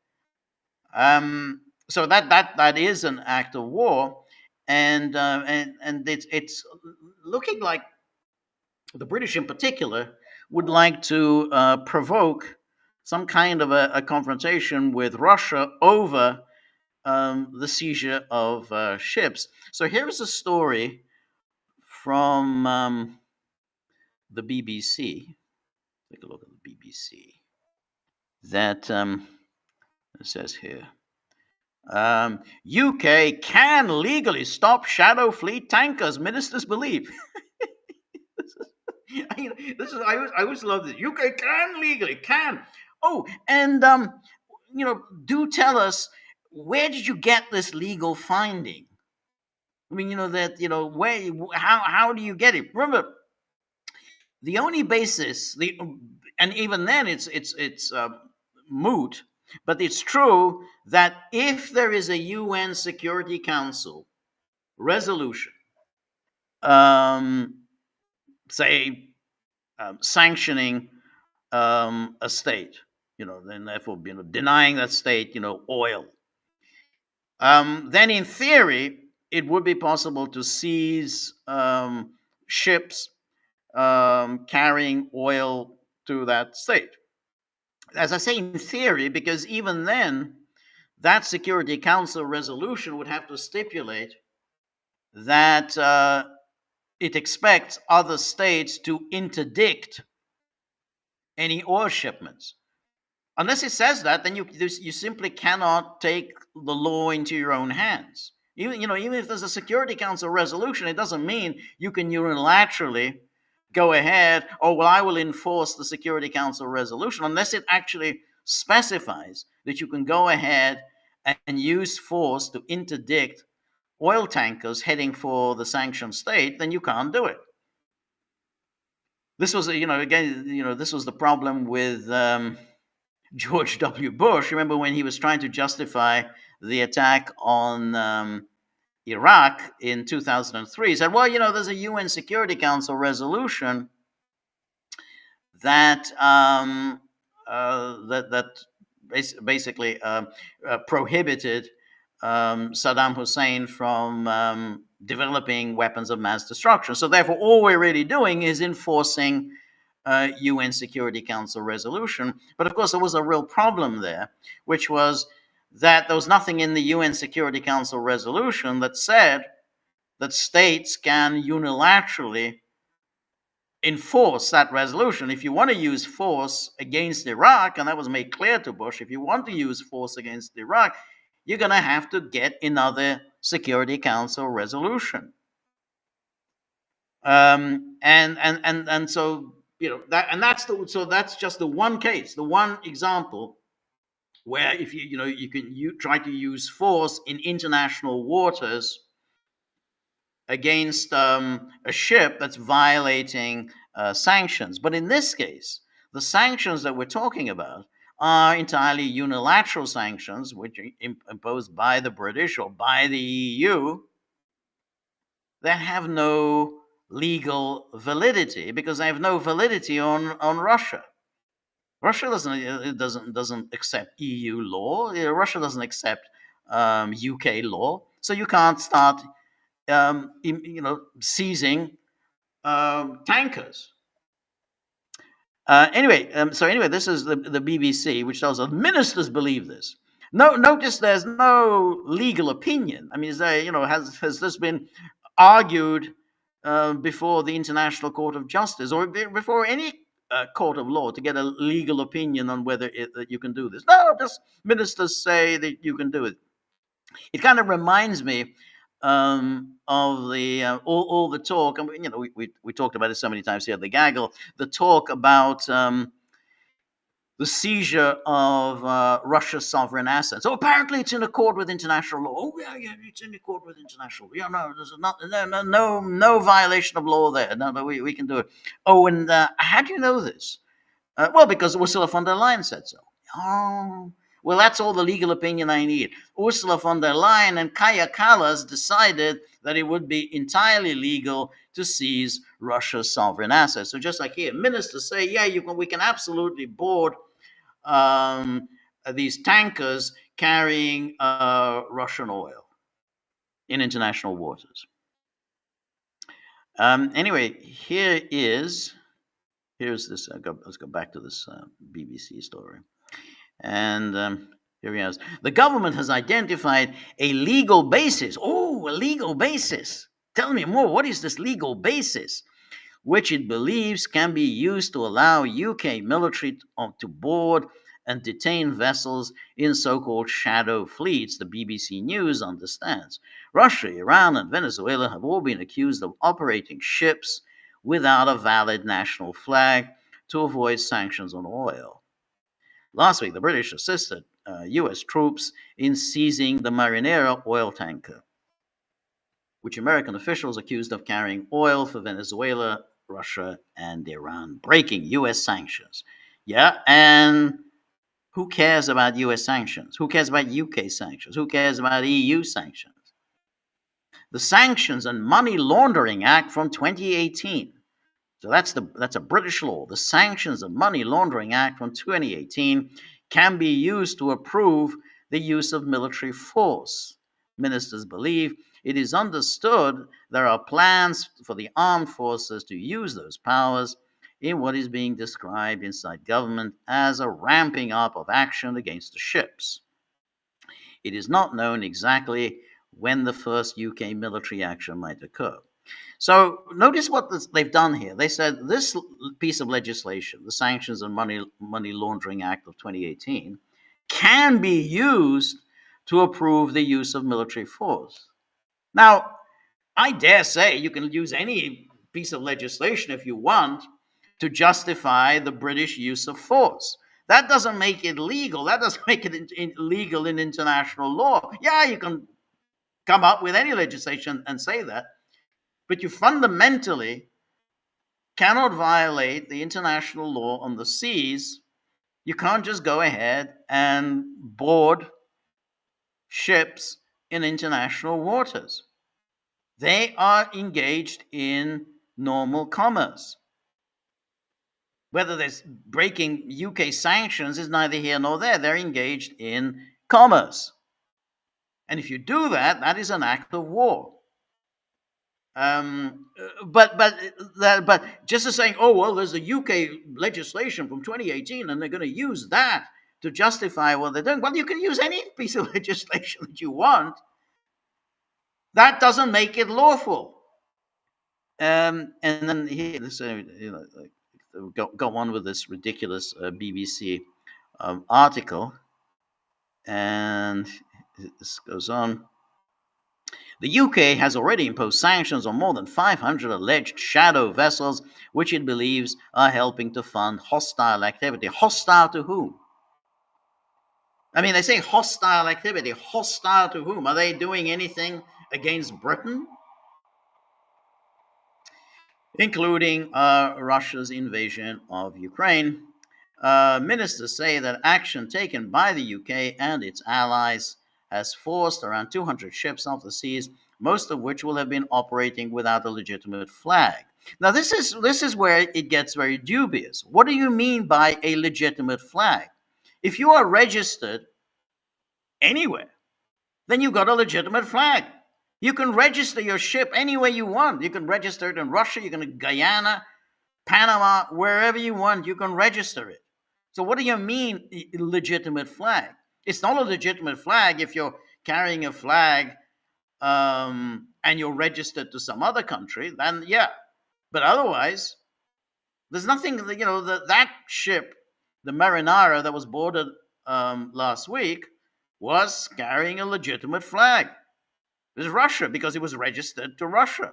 Speaker 1: So that is an act of war, and it's looking like the British, in particular, would like to provoke some kind of a confrontation with Russia over the seizure of ships. So here's a story from the BBC. Take a look at the BBC. That it says here. UK can legally stop shadow fleet tankers, ministers believe. I always love this. UK can legally can. Oh, and do tell us, where did you get this legal finding? I mean, that where how do you get it? Remember, the only basis and even then it's moot, but it's true that if there is a UN Security Council resolution, um, say, sanctioning a state, then therefore denying that state oil, then in theory it would be possible to seize ships carrying oil to that state. As I say, in theory, because even then, that Security Council resolution would have to stipulate that it expects other states to interdict any oil shipments. Unless it says that, then you simply cannot take the law into your own hands. Even if there's a Security Council resolution, it doesn't mean you can unilaterally go ahead. Oh well, I will enforce the Security Council resolution, unless it actually specifies that you can go ahead and use force to interdict oil tankers heading for the sanctioned state. Then you can't do it. This was, this was the problem with George W. Bush. Remember when he was trying to justify the attack on Iraq in 2003? He said, well, there's a UN Security Council resolution that basically prohibited Saddam Hussein from developing weapons of mass destruction. So therefore, all we're really doing is enforcing UN Security Council resolution. But of course, there was a real problem there, which was that there was nothing in the UN Security Council resolution that said that states can unilaterally enforce that resolution. If you want to use force against Iraq, and that was made clear to Bush, if you want to use force against Iraq, you're going to have to get another Security Council resolution. And so that's just the one case, the one example where if you can try to use force in international waters against a ship that's violating sanctions. But in this case, the sanctions that we're talking about are entirely unilateral sanctions, which are imposed by the British or by the EU, that have no legal validity, because they have no validity on Russia. Russia doesn't accept EU law. Russia doesn't accept UK law. So you can't start seizing tankers. Anyway, this is the BBC, which tells us ministers believe this. No, notice there's no legal opinion. I mean, is there, has this been argued before the International Court of Justice or before any court of law to get a legal opinion on whether that you can do this? No, just ministers say that you can do it. It kind of reminds me of the all the talk, and we talked about it so many times here at the Gaggle, the talk about the seizure of Russia's sovereign assets. So apparently it's in accord with international law. Oh yeah, it's in accord with international law. Yeah, no, there's no violation of law there. No, we can do it. Oh, and how do you know this? Well, because Ursula von der Leyen said so. Oh, well, that's all the legal opinion I need. Ursula von der Leyen and Kaja Kallas decided that it would be entirely legal to seize Russia's sovereign assets. So just like here, ministers say, yeah, we can absolutely board these tankers carrying Russian oil in international waters. Anyway, here's this. Let's go back to this BBC story. And here he is. The government has identified a legal basis. Oh, a legal basis. Tell me more. What is this legal basis? Which it believes can be used to allow UK military to board and detain vessels in so-called shadow fleets, the BBC News understands. Russia, Iran, and Venezuela have all been accused of operating ships without a valid national flag to avoid sanctions on oil. Last week, the British assisted US troops in seizing the Marinera oil tanker, which American officials accused of carrying oil for Venezuela, Russia, and Iran, breaking US sanctions. Yeah, and who cares about US sanctions? Who cares about UK sanctions? Who cares about EU sanctions? The Sanctions and Money Laundering Act from 2018. So that's a British law. The Sanctions and Money Laundering Act from 2018 can be used to approve the use of military force. Ministers believe it is understood there are plans for the armed forces to use those powers in what is being described inside government as a ramping up of action against the ships. It is not known exactly when the first UK military action might occur. So notice what they've done here. They said this piece of legislation, the Sanctions and Money Laundering Act of 2018, can be used to approve the use of military force. Now, I dare say you can use any piece of legislation if you want to justify the British use of force. That doesn't make it legal. That doesn't make it illegal in international law. Yeah, you can come up with any legislation and say that, but you fundamentally cannot violate the international law on the seas. You can't just go ahead and board ships in international waters. They are engaged in normal commerce. Whether there's breaking UK sanctions is neither here nor there. They're engaged in commerce. And if you do that, that is an act of war. But just as saying, oh well, there's a UK legislation from 2018, and they're going to use that to justify what they're doing. Well, you can use any piece of legislation that you want. That doesn't make it lawful. And then here, this, go on with this ridiculous BBC article, and this goes on. The UK has already imposed sanctions on more than 500 alleged shadow vessels, which it believes are helping to fund hostile activity. Hostile to whom? I mean, they say hostile activity. Hostile to whom? Are they doing anything against Britain? Including Russia's invasion of Ukraine. Ministers say that action taken by the UK and its allies has forced around 200 ships off the seas, most of which will have been operating without a legitimate flag. Now, this is where it gets very dubious. What do you mean by a legitimate flag? If you are registered anywhere, then you've got a legitimate flag. You can register your ship anywhere you want. You can register it in Russia, you can in Guyana, Panama, wherever you want, you can register it. So what do you mean legitimate flag? It's not a legitimate flag if you're carrying a flag and you're registered to some other country, then yeah. But otherwise, there's nothing, that ship, the Marinara that was boarded last week, was carrying a legitimate flag. It was Russia because it was registered to Russia.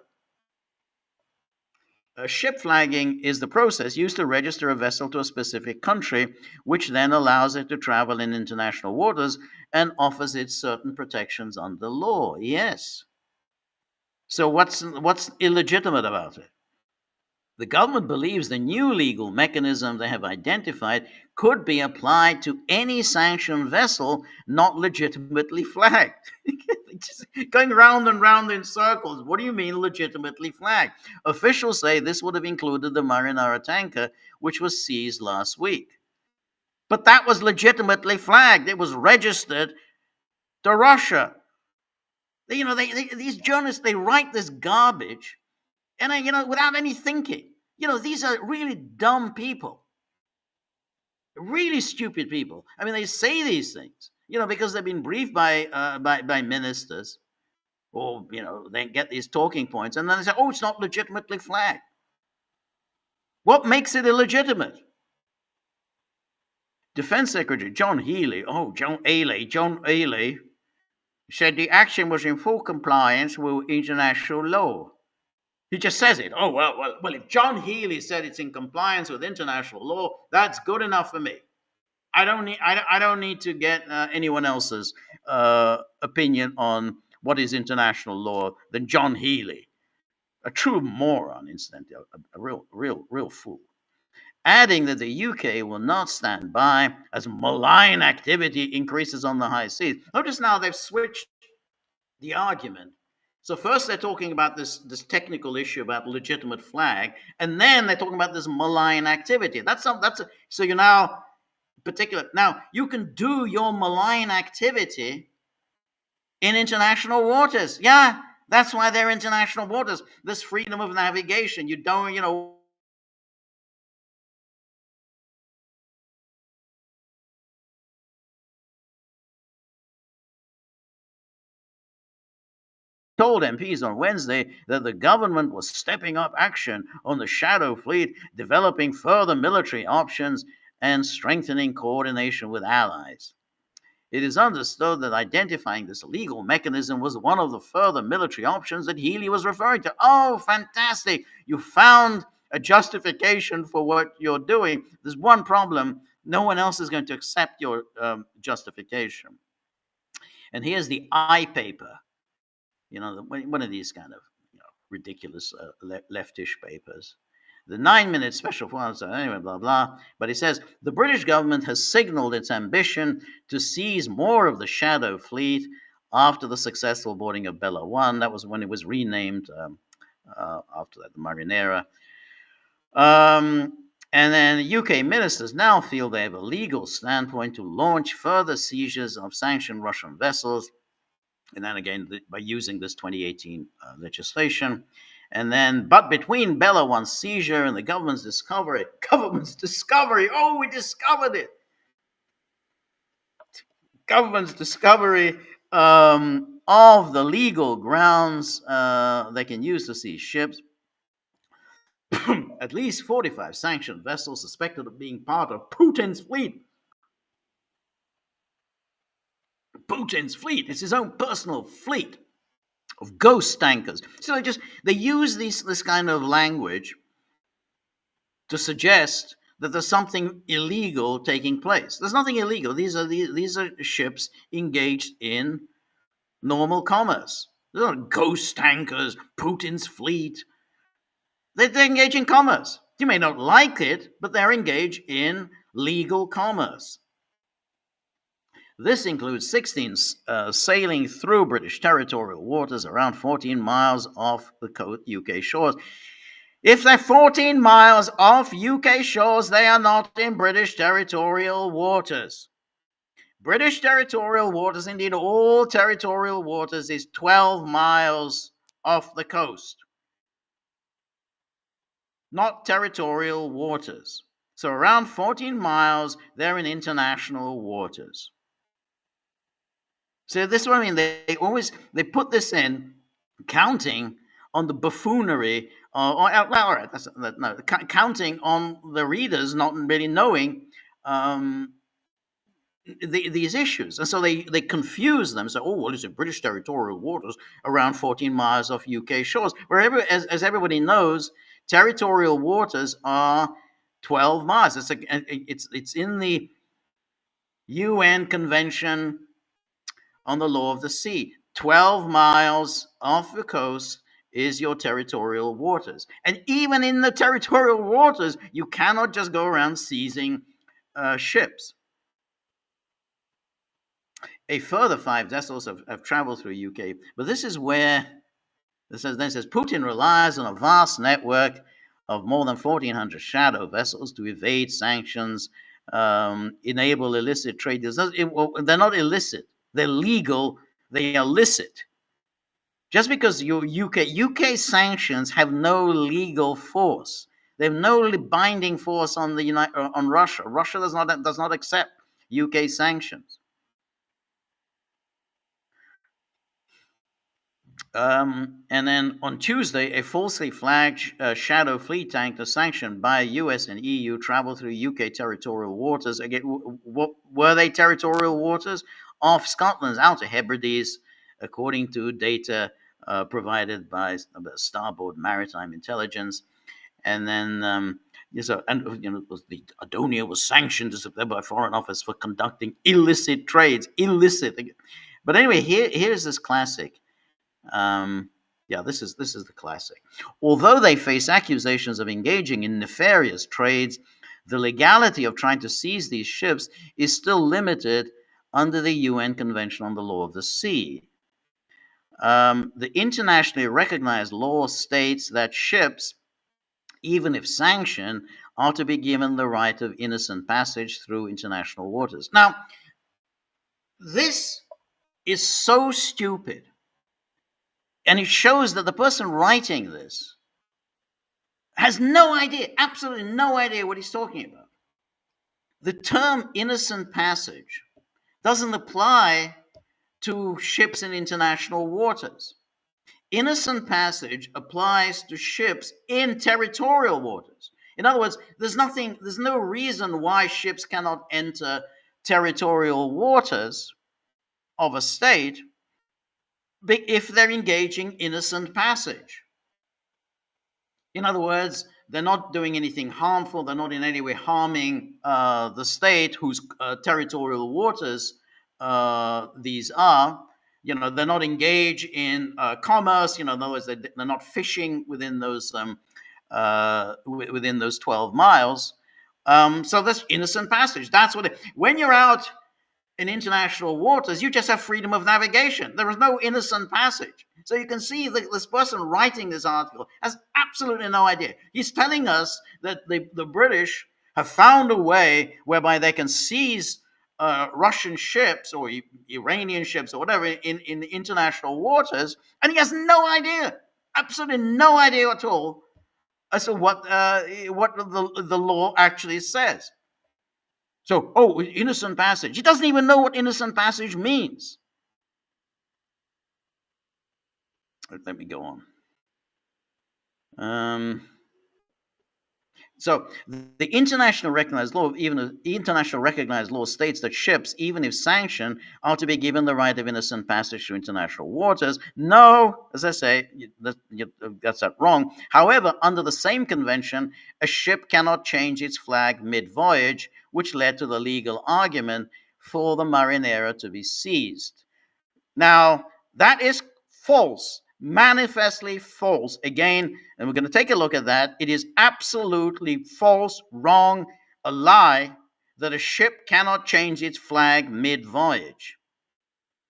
Speaker 1: Ship flagging is the process used to register a vessel to a specific country, which then allows it to travel in international waters and offers it certain protections under law. Yes. So what's illegitimate about it? The government believes the new legal mechanism they have identified could be applied to any sanctioned vessel not legitimately flagged. Just going round and round in circles. What do you mean legitimately flagged? Officials say this would have included the Marinara tanker, which was seized last week. But that was legitimately flagged. It was registered to Russia. These journalists, they write this garbage, and without any thinking. These are really dumb people, really stupid people. I mean, they say these things, because they've been briefed by ministers, or they get these talking points, and then they say, "Oh, it's not legitimately flagged." What makes it illegitimate? Defense Secretary John Healey said the action was in full compliance with international law. He just says it. Oh, well, if John Healy said it's in compliance with international law, that's good enough for me. I don't need to get anyone else's opinion on what is international law than John Healy, a true moron, incidentally, a real fool. Adding that the UK will not stand by as malign activity increases on the high seas. Notice now they've switched the argument. So first they're talking about this technical issue about legitimate flag, and then they're talking about this malign activity. So you're now particular. Now you can do your malign activity in international waters. Yeah, that's why they're international waters. This freedom of navigation. You don't, told MPs on Wednesday that the government was stepping up action on the shadow fleet, developing further military options, and strengthening coordination with allies. It is understood that identifying this legal mechanism was one of the further military options that Healy was referring to. Oh, fantastic! You found a justification for what you're doing. There's one problem: no one else is going to accept your justification. And here's the I paper, one of these kind of ridiculous leftish papers. The 9-minute special form, so anyway, blah, blah. But it says the British government has signaled its ambition to seize more of the shadow fleet after the successful boarding of Bella 1. That was when it was renamed after that, the Marinera. And then UK ministers now feel they have a legal standpoint to launch further seizures of sanctioned Russian vessels, and then again by using this 2018 legislation. And then, but between Bella 1's seizure and the government's discovery, oh, we discovered it. Government's discovery of the legal grounds they can use to seize ships. At least 45 sanctioned vessels suspected of being part of Putin's fleet. Putin's fleet. It's his own personal fleet of ghost tankers. So they use this kind of language to suggest that there's something illegal taking place. There's nothing illegal. These are ships engaged in normal commerce. They're not ghost tankers, Putin's fleet. They engage in commerce. You may not like it, but they're engaged in legal commerce. This includes 16 sailing through British territorial waters around 14 miles off the UK shores. If they're 14 miles off UK shores, they are not in British territorial waters. British territorial waters, indeed all territorial waters, is 12 miles off the coast, not territorial waters. So around 14 miles, they're in international waters. So this is what I mean. They put this in, counting on the buffoonery, counting on the readers not really knowing these issues, and so they confuse them. So, oh well, it's in British territorial waters around 14 miles off UK shores. Wherever, as everybody knows, territorial waters are 12 miles. It's in the UN Convention on the Law of the Sea. 12 miles off the coast is your territorial waters. And even in the territorial waters, you cannot just go around seizing ships. A further 5 vessels have traveled through UK. But this is where it says Putin relies on a vast network of more than 1,400 shadow vessels to evade sanctions, enable illicit trade. They're not illicit. They're legal. They are licit. Just because your UK sanctions have no legal force, they have no binding force on on Russia. Russia does not accept UK sanctions. And then on Tuesday, a falsely flagged shadow fleet tanker sanctioned by US and EU traveled through UK territorial waters. Again, were they territorial waters? Off Scotland's Outer Hebrides, according to data provided by Starboard Maritime Intelligence. And then, the Adonia was sanctioned by Foreign Office for conducting illicit trades. Illicit. But anyway, here's this classic. This is the classic. Although they face accusations of engaging in nefarious trades, the legality of trying to seize these ships is still limited under the UN Convention on the Law of the Sea. The internationally recognized law states that ships, even if sanctioned, are to be given the right of innocent passage through international waters. Now, this is so stupid. And it shows that the person writing this has no idea, absolutely no idea what he's talking about. The term innocent passage doesn't apply to ships in international waters. Innocent passage applies to ships in territorial waters. In other words, there's no reason why ships cannot enter territorial waters of a state if they're engaging innocent passage. In other words, they're not doing anything harmful. They're not in any way harming the state whose territorial waters these are. They're not engaged in commerce. In other words, they're not fishing within those 12 miles. So that's innocent passage. That's what when you're out in international waters, you just have freedom of navigation. There is no innocent passage. So you can see that this person writing this article has absolutely no idea. He's telling us that the British have found a way whereby they can seize Russian ships or Iranian ships or whatever in international waters, and he has no idea, absolutely no idea at all as to what the law actually says. So, innocent passage. He doesn't even know what innocent passage means. Let me go on. So, the international recognized law states that ships, even if sanctioned, are to be given the right of innocent passage through international waters. No, as I say, that's wrong. However, under the same convention, a ship cannot change its flag mid-voyage, which led to the legal argument for the marinera to be seized. Now, that is false. Manifestly false. Again, and we're going to take a look at that. It is absolutely false, wrong, a lie that a ship cannot change its flag mid-voyage.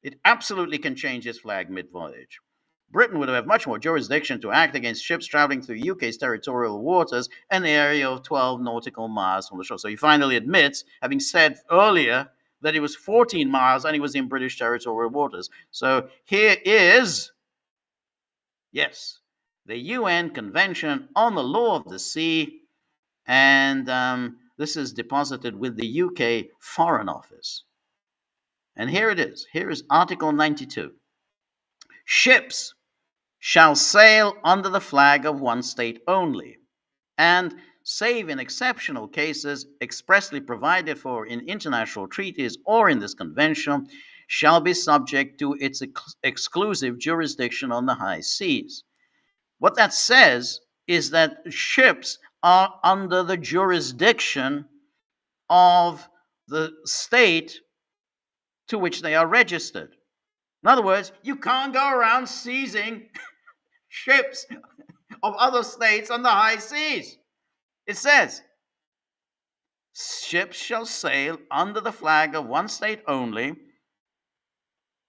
Speaker 1: It absolutely can change its flag mid-voyage. Britain would have much more jurisdiction to act against ships traveling through UK's territorial waters, an area of 12 nautical miles from the shore. So he finally admits, having said earlier that it was 14 miles and it was in British territorial waters. So here is, yes, the UN Convention on the Law of the Sea, and this is deposited with the UK Foreign Office. And here it is. Here is Article 92. Ships shall sail under the flag of one state only, and, save in exceptional cases expressly provided for in international treaties or in this convention, shall be subject to its exclusive jurisdiction on the high seas. What that says is that ships are under the jurisdiction of the state to which they are registered. In other words, you can't go around seizing ships of other states on the high seas. It says, ships shall sail under the flag of one state only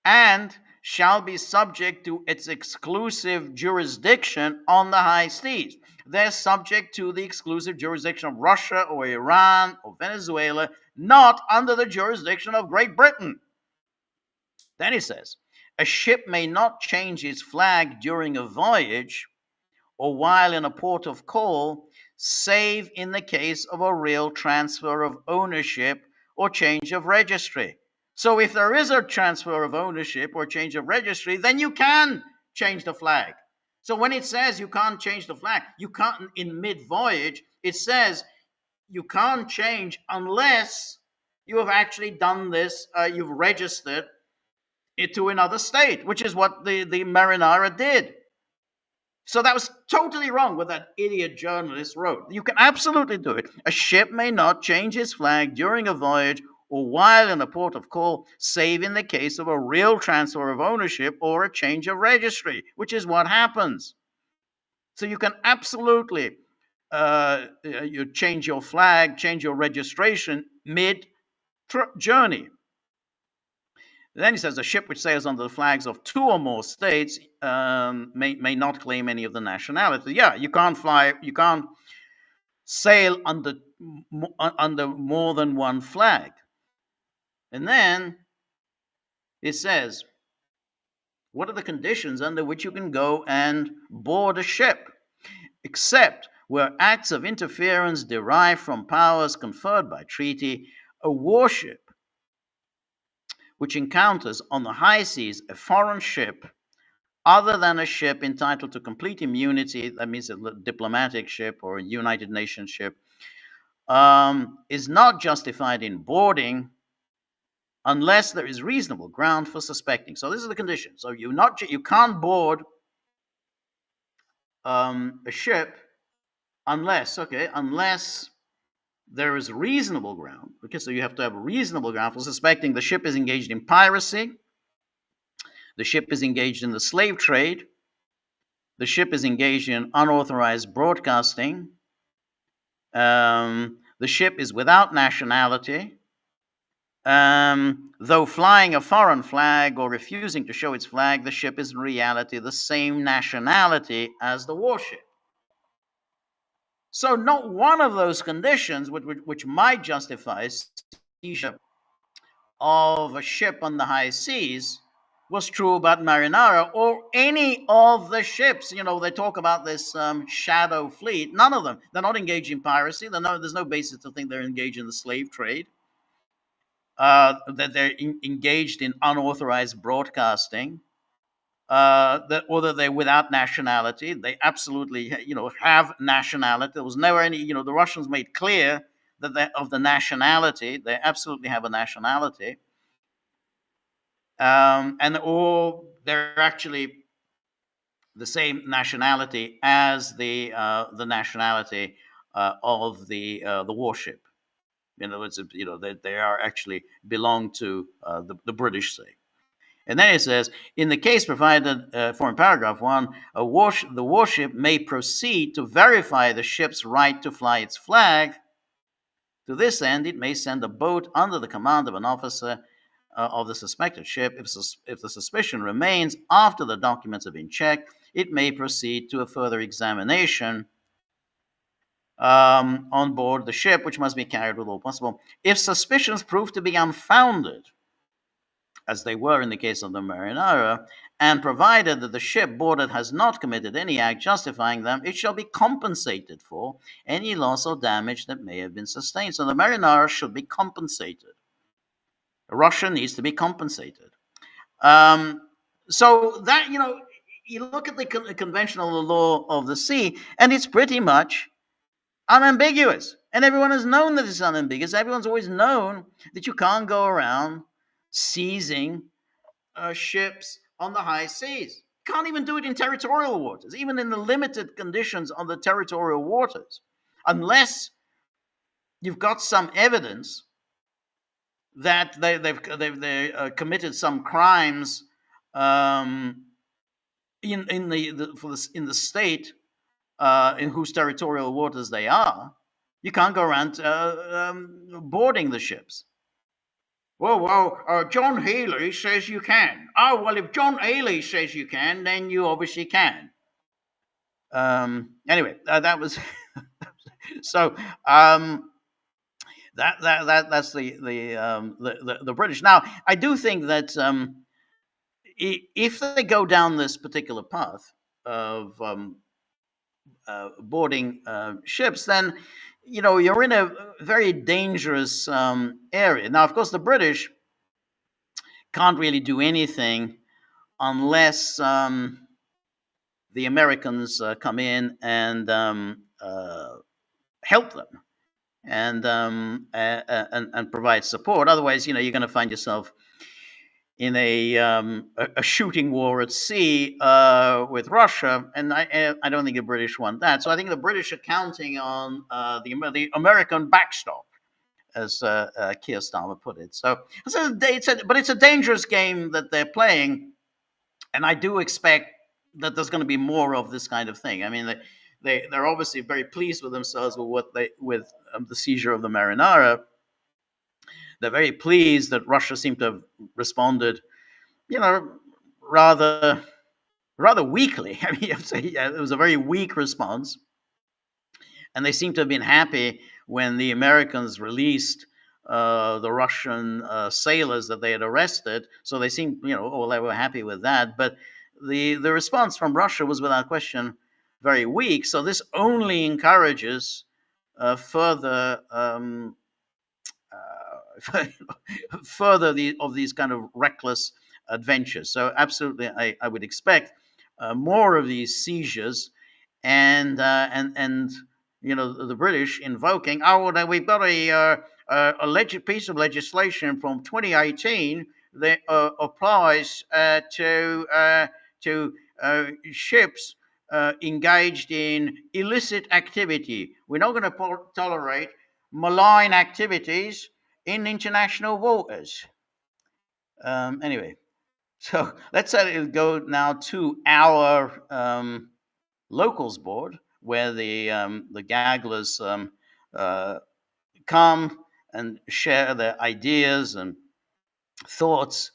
Speaker 1: and shall be subject to its exclusive jurisdiction on the high seas. They're subject to the exclusive jurisdiction of Russia or Iran or Venezuela, not under the jurisdiction of Great Britain. Then he says, a ship may not change its flag during a voyage or while in a port of call, save in the case of a real transfer of ownership or change of registry. So if there is a transfer of ownership or change of registry, then you can change the flag. So when it says you can't change the flag, you can't in mid-voyage, it says you can't change unless you have actually done this, you've registered into another state, which is what the Marinara did. So that was totally wrong what that idiot journalist wrote. You can absolutely do it. A ship may not change its flag during a voyage or while in a port of call, save in the case of a real transfer of ownership or a change of registry, which is what happens. So you can absolutely you change your flag, change your registration mid journey. Then he says a ship which sails under the flags of two or more states may not claim any of the nationality. Yeah, you can't sail under more than one flag. And then it says, what are the conditions under which you can go and board a ship? Except where acts of interference derived from powers conferred by treaty, a warship which encounters on the high seas a foreign ship other than a ship entitled to complete immunity, that means a diplomatic ship or a United Nations ship, is not justified in boarding unless there is reasonable ground for suspecting. So this is the condition. So you can't board a ship unless there is reasonable ground. Okay, so you have to have reasonable ground for suspecting the ship is engaged in piracy, the ship is engaged in the slave trade, the ship is engaged in unauthorized broadcasting, the ship is without nationality, though flying a foreign flag or refusing to show its flag, the ship is in reality the same nationality as the warship. So not one of those conditions which might justify seizure of a ship on the high seas was true about Marinara or any of the ships. You know, they talk about this shadow fleet. None of them. They're not engaged in piracy. There's no basis to think they're engaged in the slave trade. That they're engaged in unauthorized broadcasting. Or that they're without nationality. They absolutely, have nationality. There was never any, the Russians made clear that they of the nationality. They absolutely have a nationality. Or they're actually the same nationality as the nationality of the warship. In other words, they are actually belong to the British, say. And then it says, in the case provided for in paragraph 1, the warship may proceed to verify the ship's right to fly its flag. To this end, it may send a boat under the command of an officer of the suspected ship. If the suspicion remains after the documents have been checked, it may proceed to a further examination on board the ship, which must be carried with all possible. If suspicions prove to be unfounded, as they were in the case of the Marinara, and provided that the ship boarded has not committed any act justifying them, it shall be compensated for any loss or damage that may have been sustained. So the Marinara should be compensated. Russia needs to be compensated. So that, you look at the conventional law of the sea, and it's pretty much unambiguous. And everyone has known that it's unambiguous. Everyone's always known that you can't go around seizing ships on the high seas. Can't even do it in territorial waters, even in the limited conditions on the territorial waters, unless you've got some evidence that they've committed some crimes in the state in whose territorial waters they are. You can't go around boarding the ships. Well, John Healy says you can. Oh, well, if John Healy says you can, then you obviously can. Anyway, that was so. That's the British. Now, I do think that if they go down this particular path of boarding ships, then you're in a very dangerous area. Now, of course, the British can't really do anything unless the Americans come in and help them and provide support. Otherwise, you're going to find yourself in a shooting war at sea with Russia, and I don't think the British want that. So I think the British are counting on the American backstop, as Keir Starmer put it. But it's a dangerous game that they're playing, and I do expect that there's going to be more of this kind of thing. I mean, they're obviously very pleased with themselves with the seizure of the Marinara. They're very pleased that Russia seemed to have responded, you know, rather rather weakly. I mean, you have to say, yeah, it was a very weak response, and they seem to have been happy when the Americans released the Russian sailors that they had arrested. So they seemed, oh, they were happy with that. But the response from Russia was without question very weak. So this only encourages further further of these kind of reckless adventures. So absolutely, I would expect more of these seizures, and the British invoking, oh, now we've got a piece of legislation from 2018 that applies to ships engaged in illicit activity. We're not going to tolerate malign activities in international waters. Anyway, so let's go now to our locals board, where the Gagglers come and share their ideas and thoughts,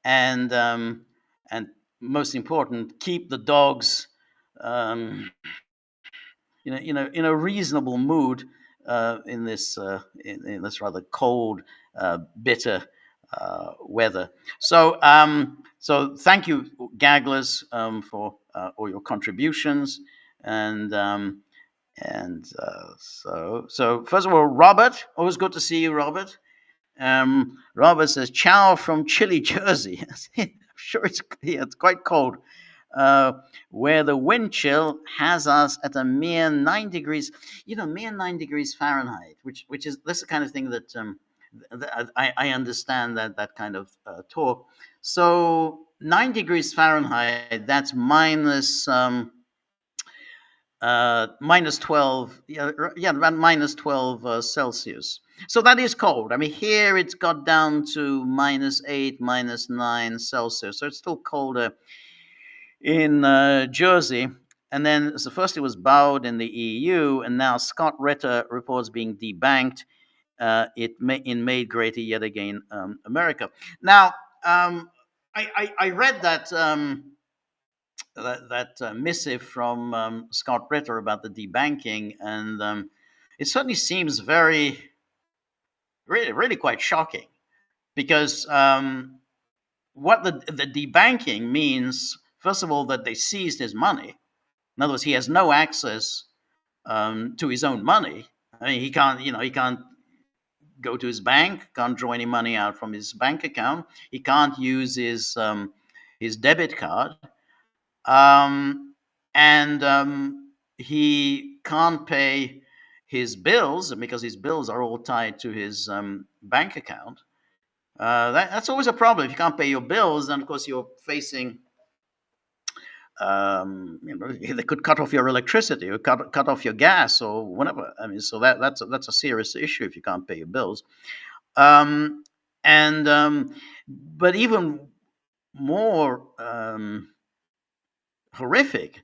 Speaker 1: and most important, keep the dogs um, in a reasonable mood in this rather cold, bitter weather. So thank you, Gagglers, for all your contributions, and so first of all, Robert, always good to see you, Robert. Robert says, "Ciao from chilly Jersey." I'm sure it's quite cold. Uh, where the wind chill has us at a mere 9 degrees, mere 9 degrees Fahrenheit, which is that's the kind of thing that I understand that kind of talk. So 9 degrees Fahrenheit, that's minus 12, yeah, about minus 12 Celsius. So that is cold. I mean, here it's got down to -8, -9 Celsius. So it's still colder in Jersey. And then, so first it was bowed in the EU, and now Scott Ritter reports being debanked. In made greater yet again America. Now, I read that missive from Scott Ritter about the debanking, and it certainly seems really quite shocking, because what the debanking means, first of all, that they seized his money. In other words, he has no access to his own money. I mean, he can't go to his bank, can't draw any money out from his bank account. He can't use his debit card, and he can't pay his bills because his bills are all tied to his bank account. That's always a problem. If you can't pay your bills, then of course you're facing. They could cut off your electricity or cut off your gas or whatever. I mean, so that's a serious issue if you can't pay your bills. Um, and But even more horrific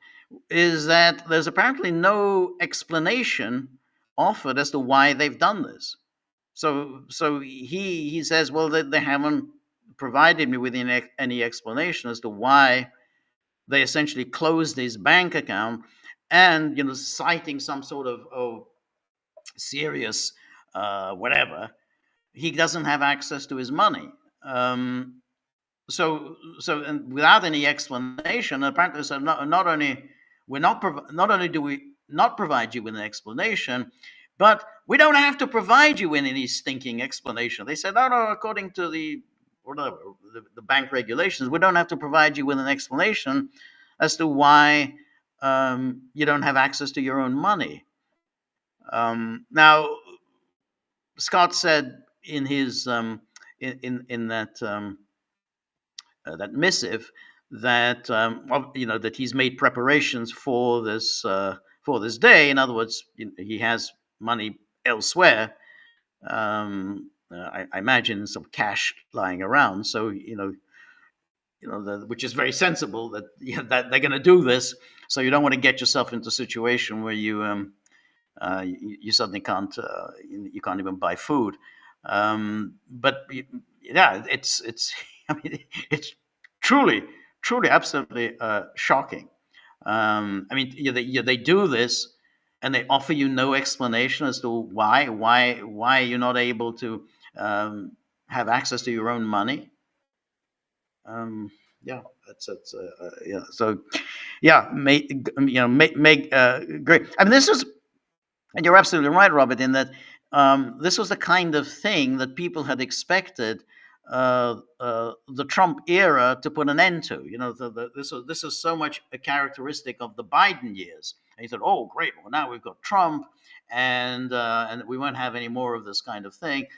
Speaker 1: is that there's apparently no explanation offered as to why they've done this. So he says, well, they haven't provided me with any explanation as to why they essentially closed his bank account, and citing some sort of serious whatever, he doesn't have access to his money. And without any explanation, apparently, so not only do we not provide you with an explanation, but we don't have to provide you with any stinking explanation. They said, no, according to the bank regulations, we don't have to provide you with an explanation as to why you don't have access to your own money. Now, Scott said in his in that that missive, that that he's made preparations for this day. In other words, he has money elsewhere. I imagine some cash lying around. So which is very sensible that that they're going to do this. So you don't want to get yourself into a situation where you suddenly can't you can't even buy food. But yeah, it's I mean it's truly absolutely shocking. I mean they do this and they offer you no explanation as to why you're not able to have access to your own money. Um, yeah, that's yeah. So yeah, make great. I mean, this is, and you're absolutely right, Robert, in that this was the kind of thing that people had expected the Trump era to put an end to. This is so much a characteristic of the Biden years. And he said, "Oh, great! Well, now we've got Trump, and we won't have any more of this kind of thing.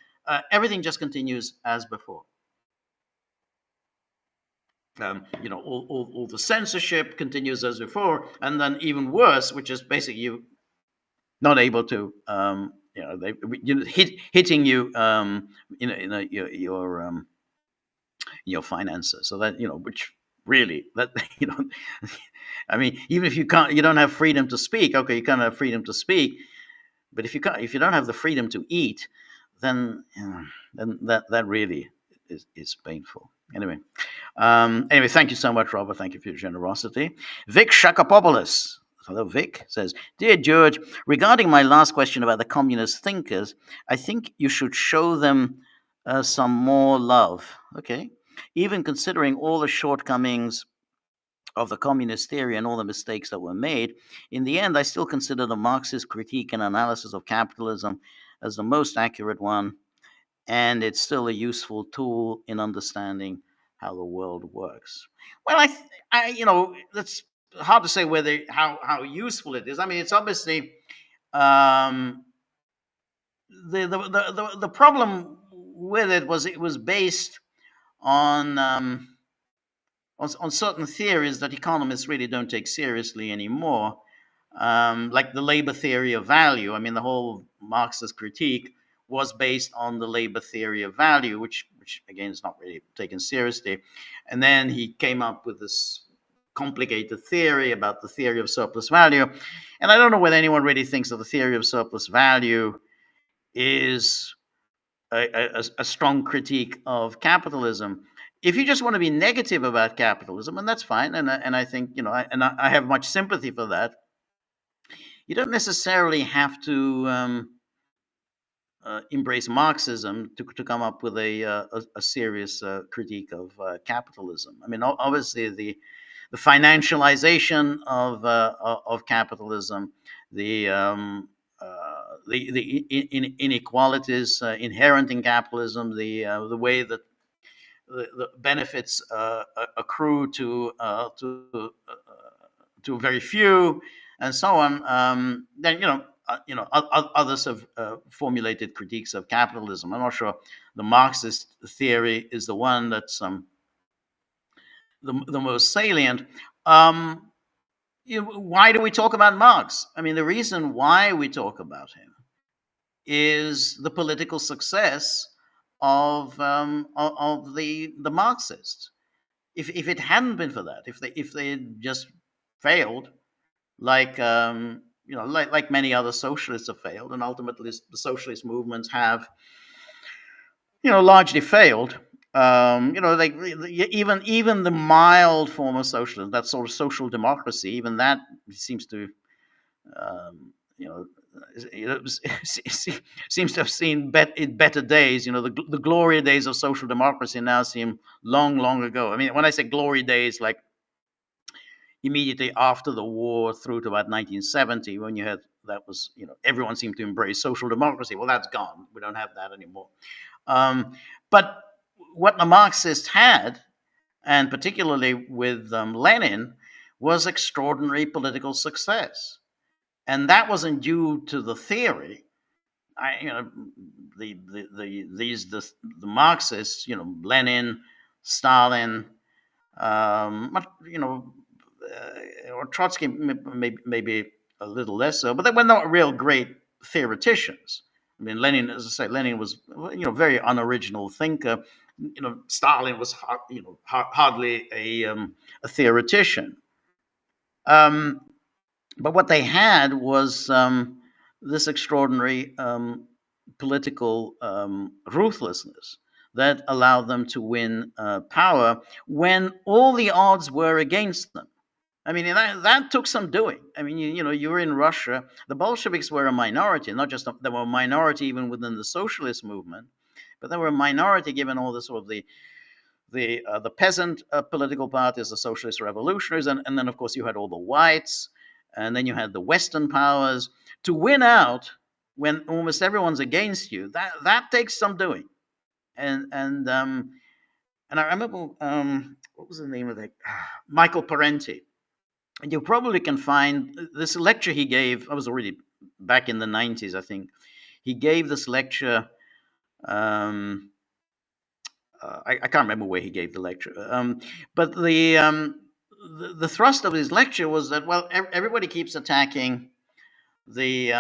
Speaker 1: Everything just continues as before." All the censorship continues as before, and then even worse, which is basically you not able to, they hitting you, your finances. So that which really that I mean, even if you don't have freedom to speak. Okay, you can't have freedom to speak, but if you don't have the freedom to eat, then then that really is painful. Anyway, thank you so much, Robert. Thank you for your generosity. Vic Shakapopoulos, hello, Vic, says, "Dear George, regarding my last question about the communist thinkers, I think you should show them some more love. Okay, even considering all the shortcomings of the communist theory and all the mistakes that were made, in the end, I still consider the Marxist critique and analysis of capitalism as the most accurate one, and it's still a useful tool in understanding how the world works." Well, that's hard to say whether how useful it is. I mean, it's obviously um, the problem with it was it was based on, on certain theories that economists really don't take seriously anymore, like the labor theory of value. I mean, the whole Marxist critique was based on the labor theory of value, which again is not really taken seriously. And then he came up with this complicated theory about the theory of surplus value. And I don't know whether anyone really thinks that the theory of surplus value is a strong critique of capitalism. If you just want to be negative about capitalism, and that's fine, and I think I have much sympathy for that, you don't necessarily have to embrace Marxism to come up with a serious critique of capitalism. I mean, obviously the financialization of capitalism, the inequalities inherent in capitalism, the way that the benefits accrue to very few, and so on. Then others have formulated critiques of capitalism. I'm not sure the Marxist theory is the one that's the most salient. Why do we talk about Marx? I mean, the reason why we talk about him is the political success of the Marxists. If it hadn't been for that, if they had just failed, like like many other socialists have failed, and ultimately the socialist movements have largely failed. Like even the mild form of socialism, that sort of social democracy, even that seems to um, you know seems to have seen better days. The glory days of social democracy now seem long ago. I mean, when I say glory days, like immediately after the war through to about 1970, when you had that was everyone seemed to embrace social democracy. Well, that's gone. We don't have that anymore. But what the Marxists had, and particularly with Lenin, was extraordinary political success, and that wasn't due to the theory. The Marxists, Lenin, Stalin, But or Trotsky maybe a little less so, but they were not real great theoreticians. I mean, Lenin, as I say, Lenin was very unoriginal thinker. Stalin was hardly a theoretician. Um, but what they had was this extraordinary political ruthlessness that allowed them to win power when all the odds were against them. I mean, that took some doing. I mean, you were in Russia. The Bolsheviks were a minority, not just they were a minority even within the socialist movement, but they were a minority given all the sort of the peasant political parties, the socialist revolutionaries, and then of course you had all the whites, and then you had the Western powers. To win out when almost everyone's against you, that takes some doing. And I remember what was the name of that? Michael Parenti. And you probably can find this lecture he gave. I was already back in the 90s, I think. He gave this lecture. I can't remember where he gave the lecture, but the thrust of his lecture was that, well, everybody keeps attacking the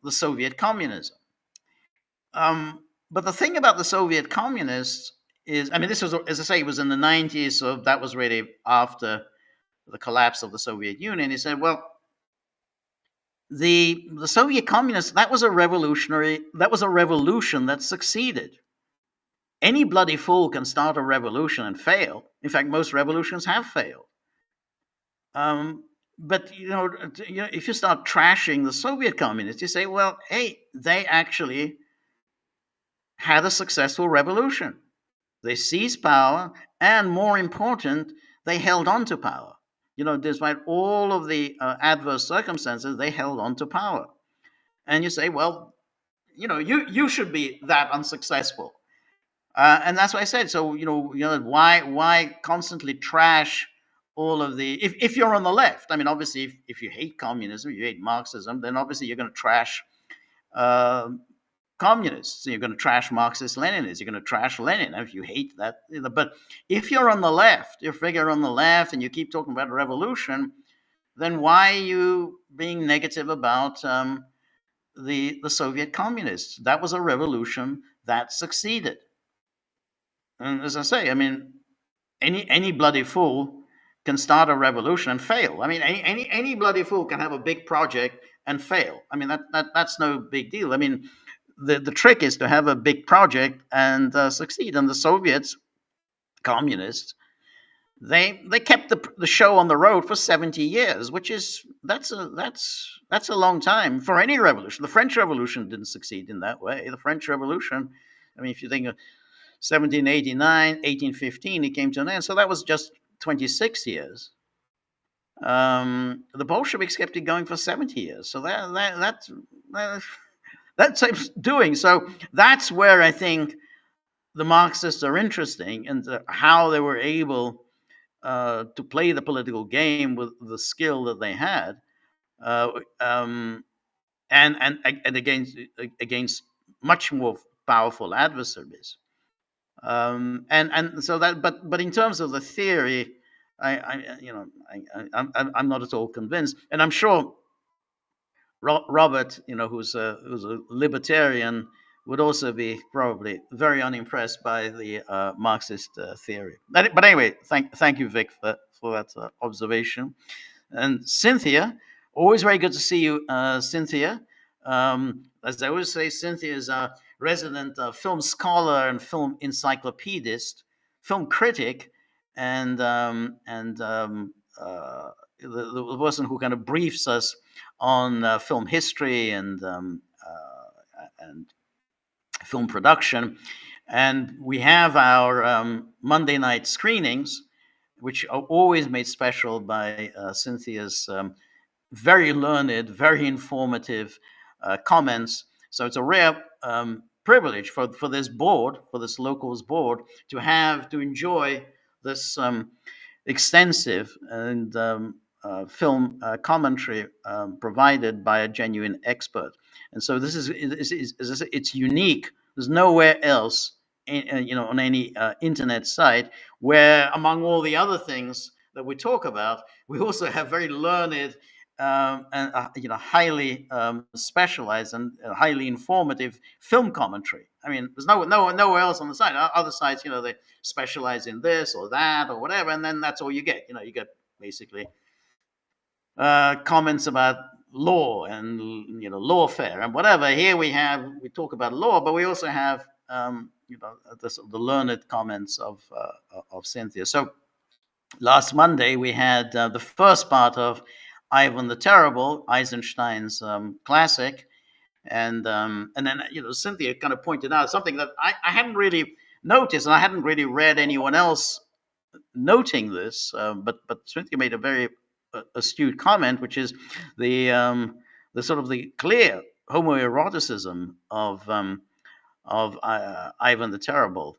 Speaker 1: Soviet communism, but the thing about the Soviet communists is, I mean, this was, as I say, it was in the 90s, so that was really after the collapse of the Soviet Union. He said, well, the Soviet communists, that was a revolution that succeeded. Any bloody fool can start a revolution and fail. In fact, most revolutions have failed. But if you start trashing the Soviet communists, you say, well, hey, they actually had a successful revolution. They seized power, and more important, they held on to power. Despite all of the adverse circumstances, they held on to power. And you say, well, you should be that unsuccessful. And that's what I said. So why constantly trash all of the if you're on the left? I mean, obviously, if you hate communism, you hate Marxism, then obviously you're going to trash uh, communists. You're going to trash Marxist Leninists. You're going to trash Lenin if you hate that. But if you're on the left, if you're on the left, and you keep talking about revolution, then why are you being negative about the Soviet communists? That was a revolution that succeeded. And as I say, I mean, any bloody fool can start a revolution and fail. I mean, any bloody fool can have a big project and fail. I mean, that's no big deal. I mean, the trick is to have a big project and succeed. And the Soviets, communists, they kept the show on the road for 70 years, which is that's a long time for any revolution. The French Revolution didn't succeed in that way. The French Revolution, I mean, if you think of 1789, 1815, it came to an end. So that was just 26 years. The Bolsheviks kept it going for 70 years. So that's doing. So that's where I think the Marxists are interesting, and how they were able to play the political game with the skill that they had, uh, um, and against much more powerful adversaries. And so that, but in terms of the theory, I'm not at all convinced, and I'm sure Robert, who's a libertarian, would also be probably very unimpressed by the Marxist theory. But anyway, thank you, Vic, for that observation. And Cynthia, always very good to see you, Cynthia. As I always say, Cynthia is a resident film scholar and film encyclopedist, film critic, and the person who kind of briefs us on film history and film production. And we have our Monday night screenings, which are always made special by Cynthia's very learned, very informative comments. So it's a rare privilege for this board, for this locals board, to enjoy this extensive and film commentary provided by a genuine expert. And so this is it's unique. There's nowhere else on any internet site, where among all the other things that we talk about, we also have very learned and highly specialized and highly informative film commentary. I mean, there's nowhere else on the site. Other sites, they specialize in this or that or whatever, and then that's all you get. You get basically comments about law and lawfare and whatever. Here we talk about law, but we also have the learned comments of Cynthia. So last Monday we had the first part of Ivan the Terrible, Eisenstein's classic, and then Cynthia kind of pointed out something that I hadn't really noticed, and I hadn't really read anyone else noting this, but Cynthia made a very astute comment, which is the sort of the clear homoeroticism of Ivan the Terrible.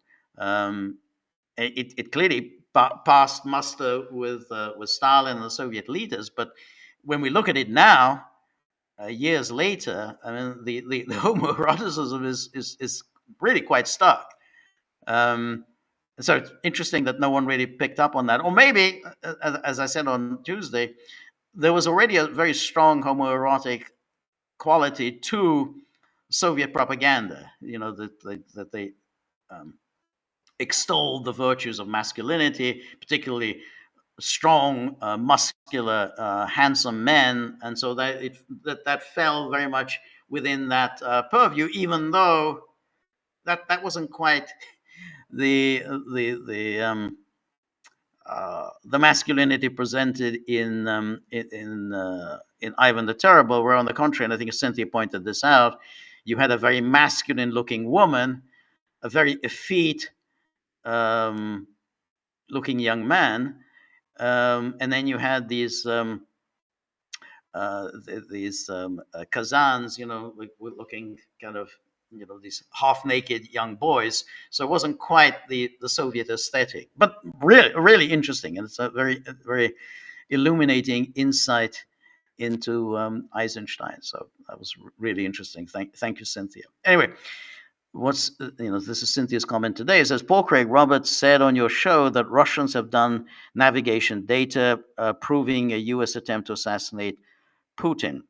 Speaker 1: It clearly passed muster with Stalin and the Soviet leaders, but when we look at it now, years later, I mean, the homoeroticism is really quite stark. So it's interesting that no one really picked up on that. Or maybe, as I said on Tuesday, there was already a very strong homoerotic quality to Soviet propaganda, that they extolled the virtues of masculinity, particularly strong, muscular, handsome men. And so that fell very much within that purview, even though that wasn't quite the masculinity presented in Ivan the Terrible, where on the contrary, and I think Cynthia pointed this out, you had a very masculine-looking woman, a very effete looking young man, and then you had these Kazans, looking kind of these half-naked young boys. So it wasn't quite the Soviet aesthetic, but really interesting, and it's a very illuminating insight into Eisenstein. So that was really interesting. Thank you, Cynthia. Anyway, this is Cynthia's comment today. It says, Paul Craig Roberts said on your show that Russians have done navigation data proving a U.S. attempt to assassinate Putin.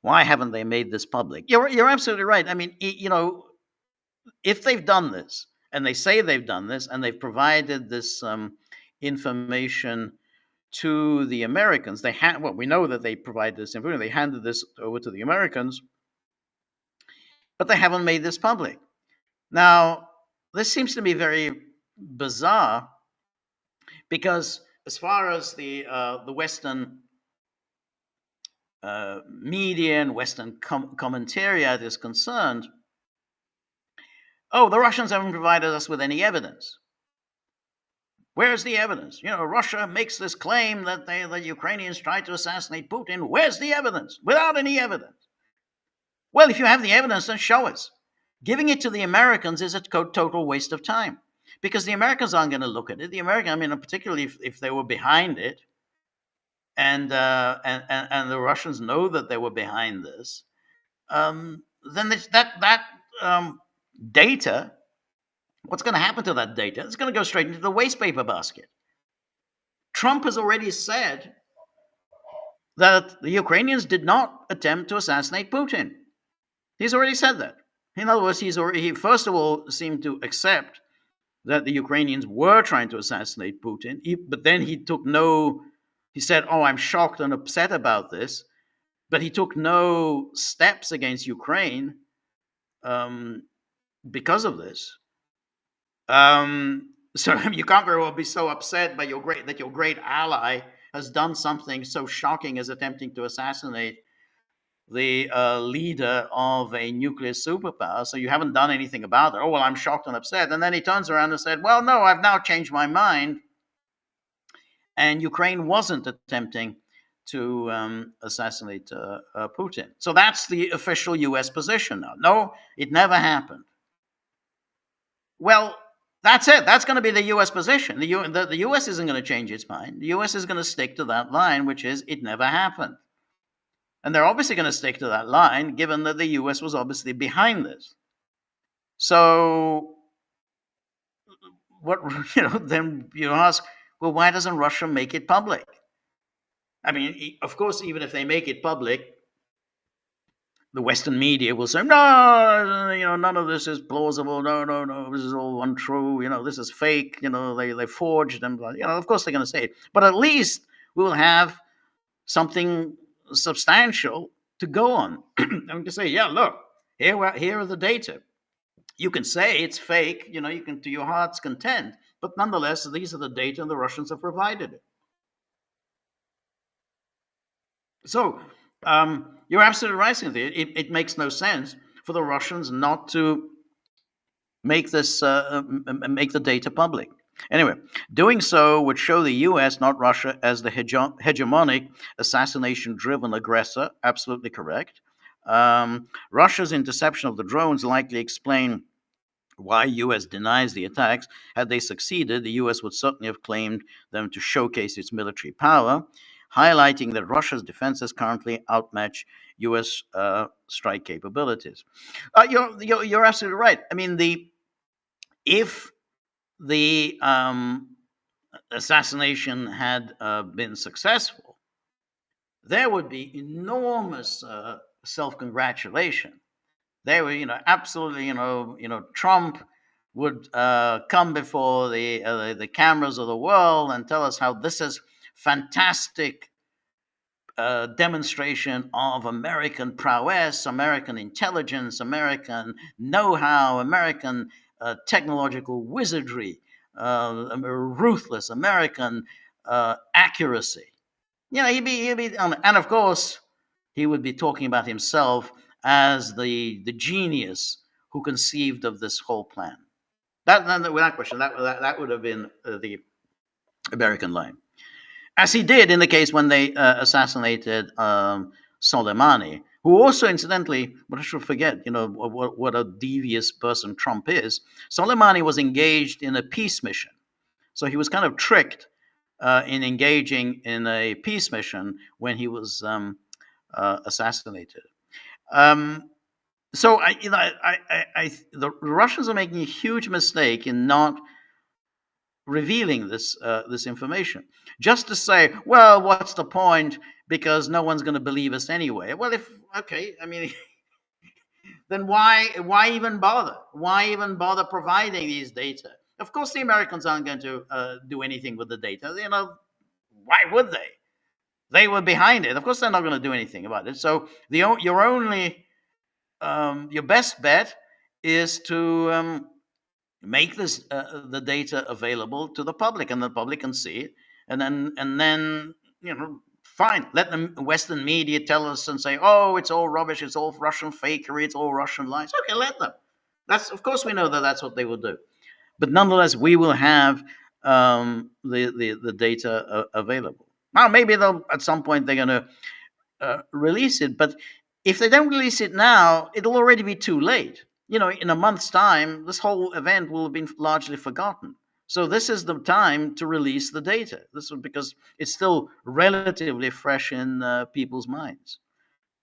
Speaker 1: Why haven't they made this public? You're absolutely right. I mean, if they've done this, and they say they've done this, and they've provided this information to the Americans, we know that they provided this information. They handed this over to the Americans, but they haven't made this public. Now, this seems to me very bizarre, because as far as the Western media and Western commentariat is concerned, the Russians haven't provided us with any evidence. Where's the evidence? Russia makes this claim that the Ukrainians tried to assassinate Putin. Where's the evidence? Without any evidence. Well, if you have the evidence, then show us. Giving it to the Americans is a total waste of time, because the Americans aren't going to look at it. Particularly if they were behind it, and the Russians know that they were behind this, then that data, what's going to happen to that data? It's going to go straight into the waste paper basket. Trump has already said that the Ukrainians did not attempt to assassinate Putin. He's already said that. In other words, he first of all seemed to accept that the Ukrainians were trying to assassinate Putin, but then he said, I'm shocked and upset about this, but he took no steps against Ukraine because of this. So you can't very well be so upset by your great ally has done something so shocking as attempting to assassinate the leader of a nuclear superpower. So you haven't done anything about it. I'm shocked and upset. And then he turns around and said, well, no, I've now changed my mind. And Ukraine wasn't attempting to assassinate Putin. So that's the official U.S. position now. No, it never happened. Well, that's it. That's going to be the U.S. position. The U.S. isn't going to change its mind. The U.S. is going to stick to that line, which is it never happened. And they're obviously going to stick to that line, given that the U.S. was obviously behind this. So what then you ask, well, why doesn't Russia make it public? I mean, of course, even if they make it public, the Western media will say, no, none of this is plausible. No, no, no, this is all untrue. This is fake. They forged and of course they're going to say it. But at least we'll have something substantial to go on. And we can say, yeah, look, here are the data. You can say it's fake. You can to your heart's content, but nonetheless, these are the data, and the Russians have provided it. So you're absolutely right, Cynthia. It makes no sense for the Russians not to make make the data public. Anyway, doing so would show the U.S., not Russia, as the hegemonic, assassination-driven aggressor. Absolutely correct. Russia's interception of the drones likely explain why U.S. denies the attacks. Had they succeeded, the U.S. would certainly have claimed them to showcase its military power, highlighting that Russia's defenses currently outmatch U.S. Strike capabilities. You're absolutely right. I mean, if the assassination had been successful, there would be enormous self-congratulation. They were, absolutely, Trump would come before the cameras of the world and tell us how this is fantastic demonstration of American prowess, American intelligence, American know-how, American technological wizardry, ruthless American accuracy. He'd be, and of course, he would be talking about himself as the genius who conceived of this whole plan. Without question, that would have been the American line, as he did in the case when they assassinated Soleimani, who also, incidentally, but I should forget, what a devious person Trump is. Soleimani was engaged in a peace mission, so he was kind of tricked in engaging in a peace mission when he was assassinated. So the Russians are making a huge mistake in not revealing this information, just to say, well, what's the point? Because no one's going to believe us anyway. Well, I mean, then why even bother? Why even bother providing these data? Of course, the Americans aren't going to do anything with the data. Why would they? They were behind it. Of course, they're not going to do anything about it. So your best bet is to make the data available to the public, and the public can see it, and then fine, let the Western media tell us and say, oh, it's all rubbish, it's all Russian fakery, it's all Russian lies. Okay, let them. Of course we know that that's what they will do, but nonetheless we will have the data available. Now maybe at some point they're going to release it, but if they don't release it now, it'll already be too late. In a month's time, this whole event will have been largely forgotten. So this is the time to release the data. This is because it's still relatively fresh in people's minds.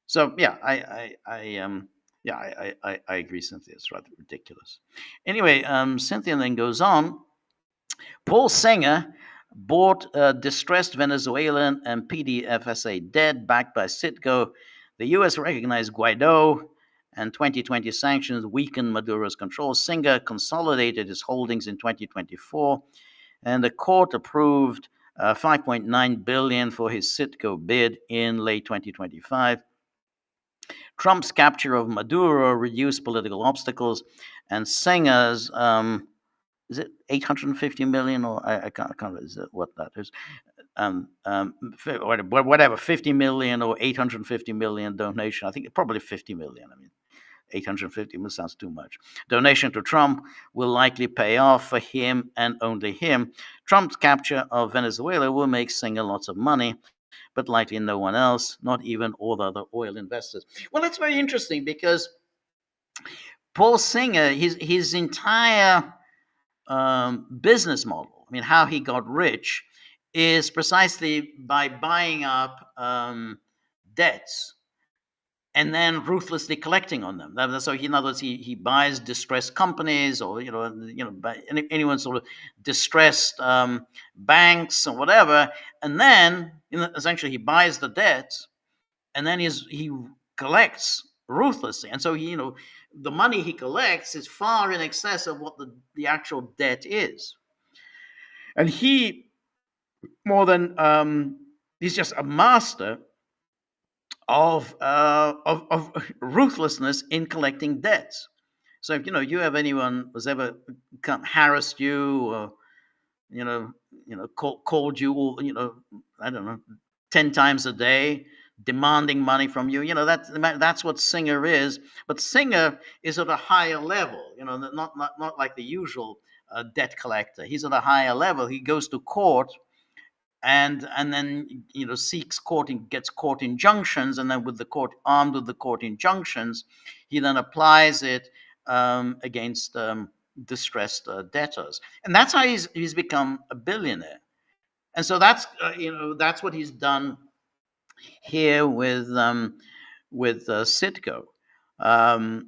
Speaker 1: So yeah, I agree, Cynthia. It's rather ridiculous. Anyway, Cynthia then goes on. Paul Singer bought distressed Venezuelan and PDVSA debt backed by Citgo. The U.S. recognized Guaido, and 2020 sanctions weakened Maduro's control. Singer consolidated his holdings in 2024, and the court approved $5.9 billion for his Citgo bid in late 2025. Trump's capture of Maduro reduced political obstacles, and Singer's is it 850 million, or I can't is it what that is, whatever, 50 million or 850 million donation. I think probably 50 million. I mean, 850 million sounds too much. Donation to Trump will likely pay off for him and only him. Trump's capture of Venezuela will make Singer lots of money, but likely no one else, not even all the other oil investors. Well, that's very interesting, because Paul Singer, his entire business model, I mean, how he got rich, is precisely by buying up debts and then ruthlessly collecting on them. So in other words, he buys distressed companies, or anyone sort of distressed banks or whatever, and then essentially he buys the debt, and then he collects ruthlessly. And so the money he collects is far in excess of what the actual debt is, and he more than he's just a master of ruthlessness in collecting debts. So if you have anyone who's ever harassed you, or called you, I don't know, 10 times a day, demanding money from you, that's what Singer is. But Singer is at a higher level, not like the usual debt collector. He's at a higher level. He goes to court and then seeks gets court injunctions, and then armed with the court injunctions, he then applies it against distressed debtors, and that's how he's become a billionaire. And so that's what he's done here with Citgo. Now,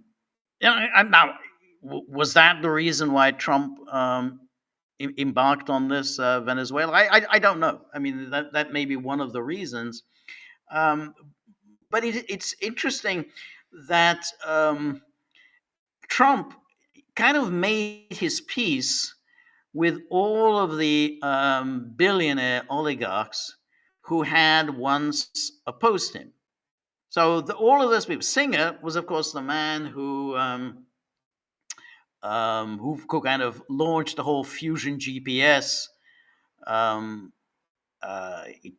Speaker 1: was that the reason why Trump embarked on this Venezuela? I don't know. I mean, that may be one of the reasons. But it's interesting that Trump kind of made his peace with all of the billionaire oligarchs who had once opposed him. So all of those people. Singer was, of course, the man who kind of launched the whole Fusion GPS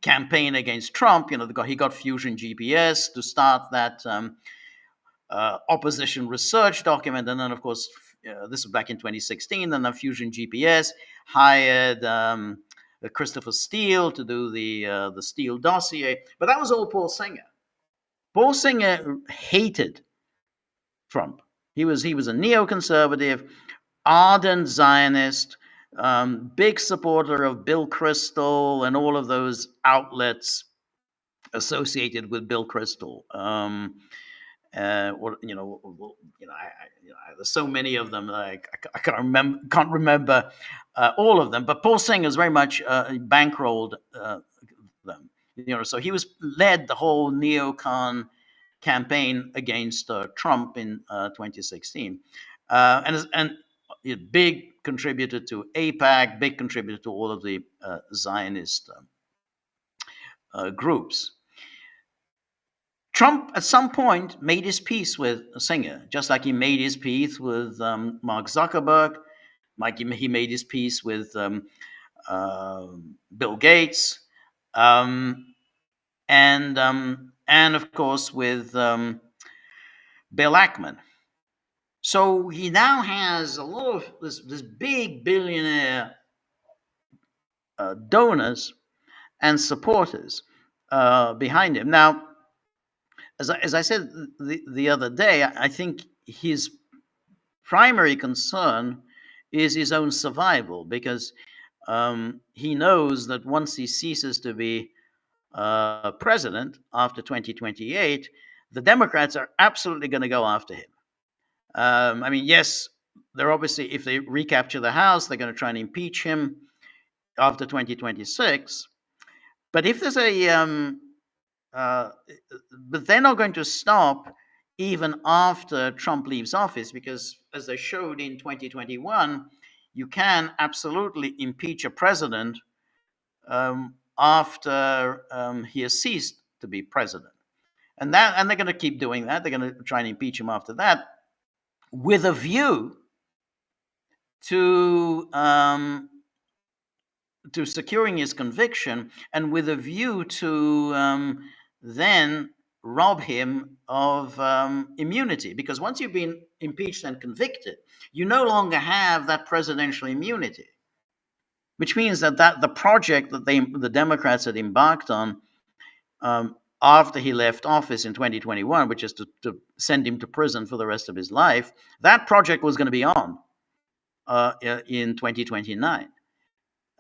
Speaker 1: campaign against Trump. He got Fusion GPS to start that opposition research document, and then, of course, this was back in 2016. Then Fusion GPS hired Christopher Steele to do the Steele dossier, but that was all Paul Singer. Paul Singer hated Trump. He was a neoconservative, ardent Zionist, big supporter of Bill Kristol and all of those outlets associated with Bill Kristol. There's so many of them. I can't remember all of them. But Paul Singer's very much bankrolled them. So he led the whole neocon campaign against Trump in 2016, and a big contributor to AIPAC, big contributor to all of the Zionist groups. Trump, at some point, made his peace with Singer, just like he made his peace with Mark Zuckerberg, like he made his peace with Bill Gates, and of course with Bill Ackman. So he now has a lot of this big billionaire donors and supporters behind him. Now, as I said the other day, I think his primary concern is his own survival, because he knows that once he ceases to be president after 2028, the Democrats are absolutely going to go after him. I mean, yes, they're obviously, if they recapture the House, they're going to try and impeach him after 2026. But if there's but they're not going to stop even after Trump leaves office, because as they showed in 2021, you can absolutely impeach a president after he has ceased to be president. And they're going to keep doing that. They're going to try and impeach him after that, with a view to securing his conviction, and with a view to then rob him of immunity. Because once you've been impeached and convicted, you no longer have that presidential immunity, which means that the project that the Democrats had embarked on after he left office in 2021, which is to send him to prison for the rest of his life, that project was going to be on in 2029.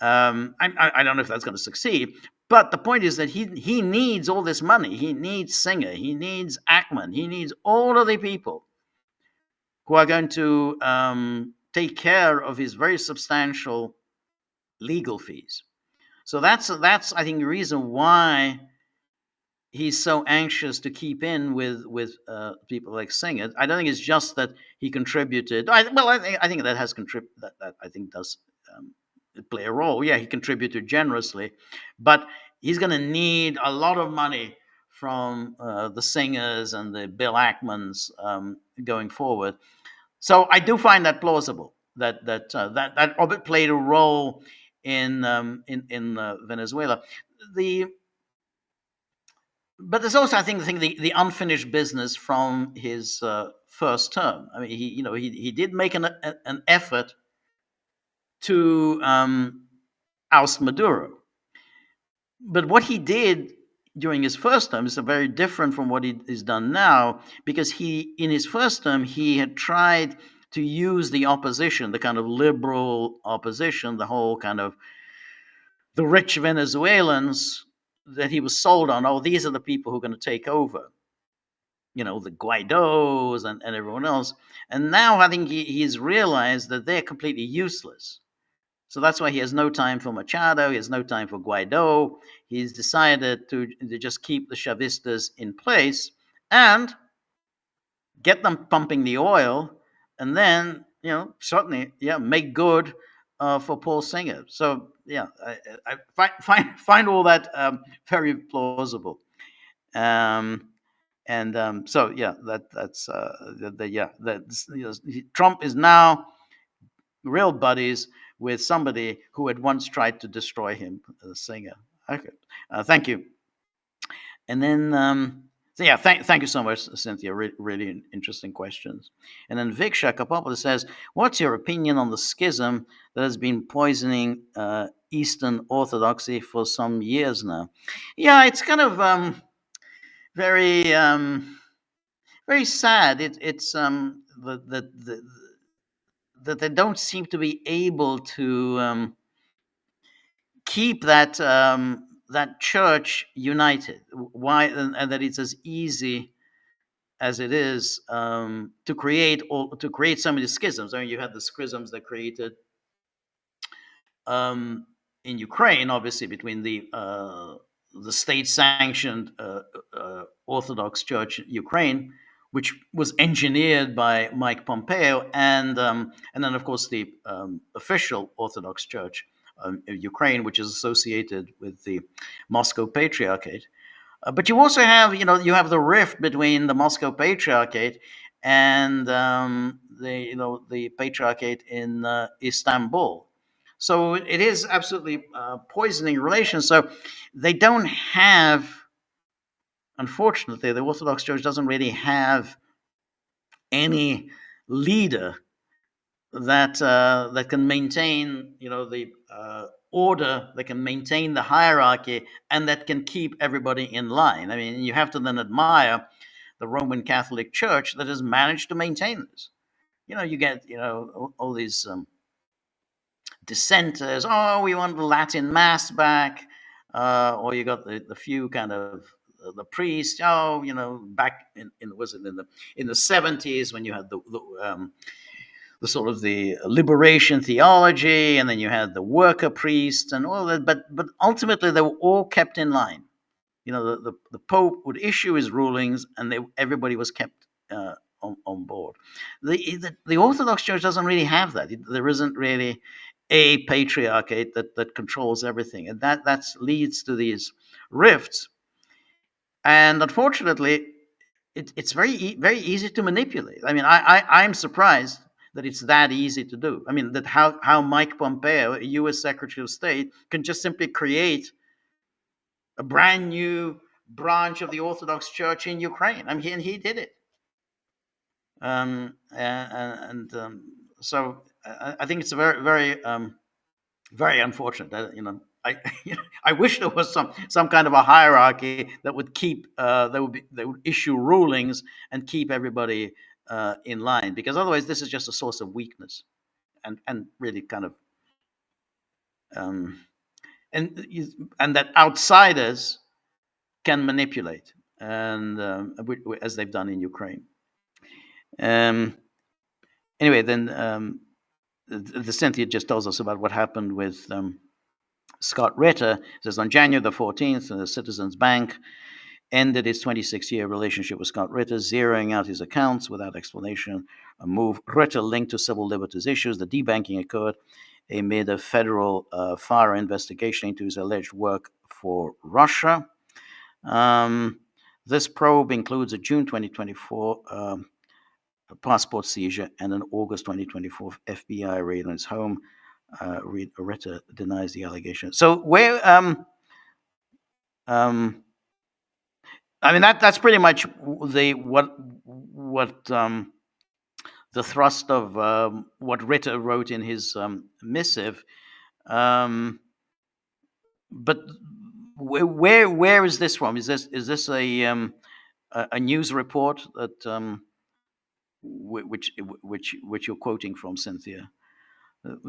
Speaker 1: I don't know if that's going to succeed, But the point is that he needs all this money. He needs Singer. He needs Ackman. He needs all of the people who are going to take care of his very substantial legal fees. So that's I think the reason why he's so anxious to keep in with people like Singer. I don't think it's just that he contributed. I think that has contributed. That I think does play a role. Yeah, he contributed generously, but he's going to need a lot of money from the Singers and the Bill Ackmans going forward. So I do find that plausible that Robert played a role in Venezuela. The But there's also, I think, the unfinished business from his first term. I mean, he did make an effort to oust Maduro, but what he did during his first term is very different from what he has done now, because in his first term, he had tried to use the opposition, the kind of liberal opposition, the whole kind of the rich Venezuelans that he was sold on. Oh, these are the people who are going to take over. The Guaidos and everyone else. And now I think he's realized that they're completely useless. So that's why he has no time for Machado. He has no time for Guaido. He's decided to just keep the Chavistas in place and get them pumping the oil, and then certainly make good for Paul Singer. So I find all that very plausible. So Trump is now real buddies with somebody who had once tried to destroy him, Singer. Okay, thank you. And then thank you so much, Cynthia. Really interesting questions. And then Vic Shakapopoulos says, "What's your opinion on the schism that has been poisoning Eastern Orthodoxy for some years now?" Yeah, it's kind of very very sad. It's that they don't seem to be able to keep that church united. Why? And that it's as easy as it is to create so many schisms. I mean, you had the schisms that created in Ukraine, obviously between the state-sanctioned Orthodox Church in Ukraine, which was engineered by Mike Pompeo, and then of course the official Orthodox Church of Ukraine, which is associated with the Moscow Patriarchate. But you also have, you have the rift between the Moscow Patriarchate and the Patriarchate in Istanbul. So it is absolutely poisoning relations. So they don't have, unfortunately, the Orthodox Church doesn't really have any leader that can maintain, the order, that can maintain the hierarchy, and that can keep everybody in line. I mean, you have to then admire the Roman Catholic Church that has managed to maintain this. You get all these dissenters. Oh, we want the Latin Mass back, or you got the few kind of the priests. Oh, back in was it in the 70s when you had the sort of the liberation theology, and then you had the worker priests and all that. But ultimately, they were all kept in line. The Pope would issue his rulings, and everybody was kept on board. The Orthodox Church doesn't really have that. There isn't really a patriarchate that controls everything, and that leads to these rifts. And unfortunately, it's very easy to manipulate. I mean, I'm surprised that it's that easy to do. I mean, that how Mike Pompeo, a U.S. Secretary of State, can just simply create a brand new branch of the Orthodox Church in Ukraine. I mean, and he did it. So I think it's a very unfortunate that I I wish there was some kind of a hierarchy that would keep they would issue rulings and keep everybody in line, because otherwise this is just a source of weakness and really kind of and that outsiders can manipulate, and as they've done in Ukraine. Anyway, then the Cynthia just tells us about what happened with Scott Ritter. It says on January the 14th, the Citizens Bank ended its 26-year relationship with Scott Ritter, zeroing out his accounts without explanation. A move Ritter linked to civil liberties issues. The debanking occurred amid a federal FARA investigation into his alleged work for Russia. This probe includes a June 2024 passport seizure and an August 2024 FBI raid on his home. Ritter denies the allegation. So where, I mean, that's pretty much what the thrust of what Ritter wrote in his missive. But where is this from? Is this a news report that which you're quoting from, Cynthia?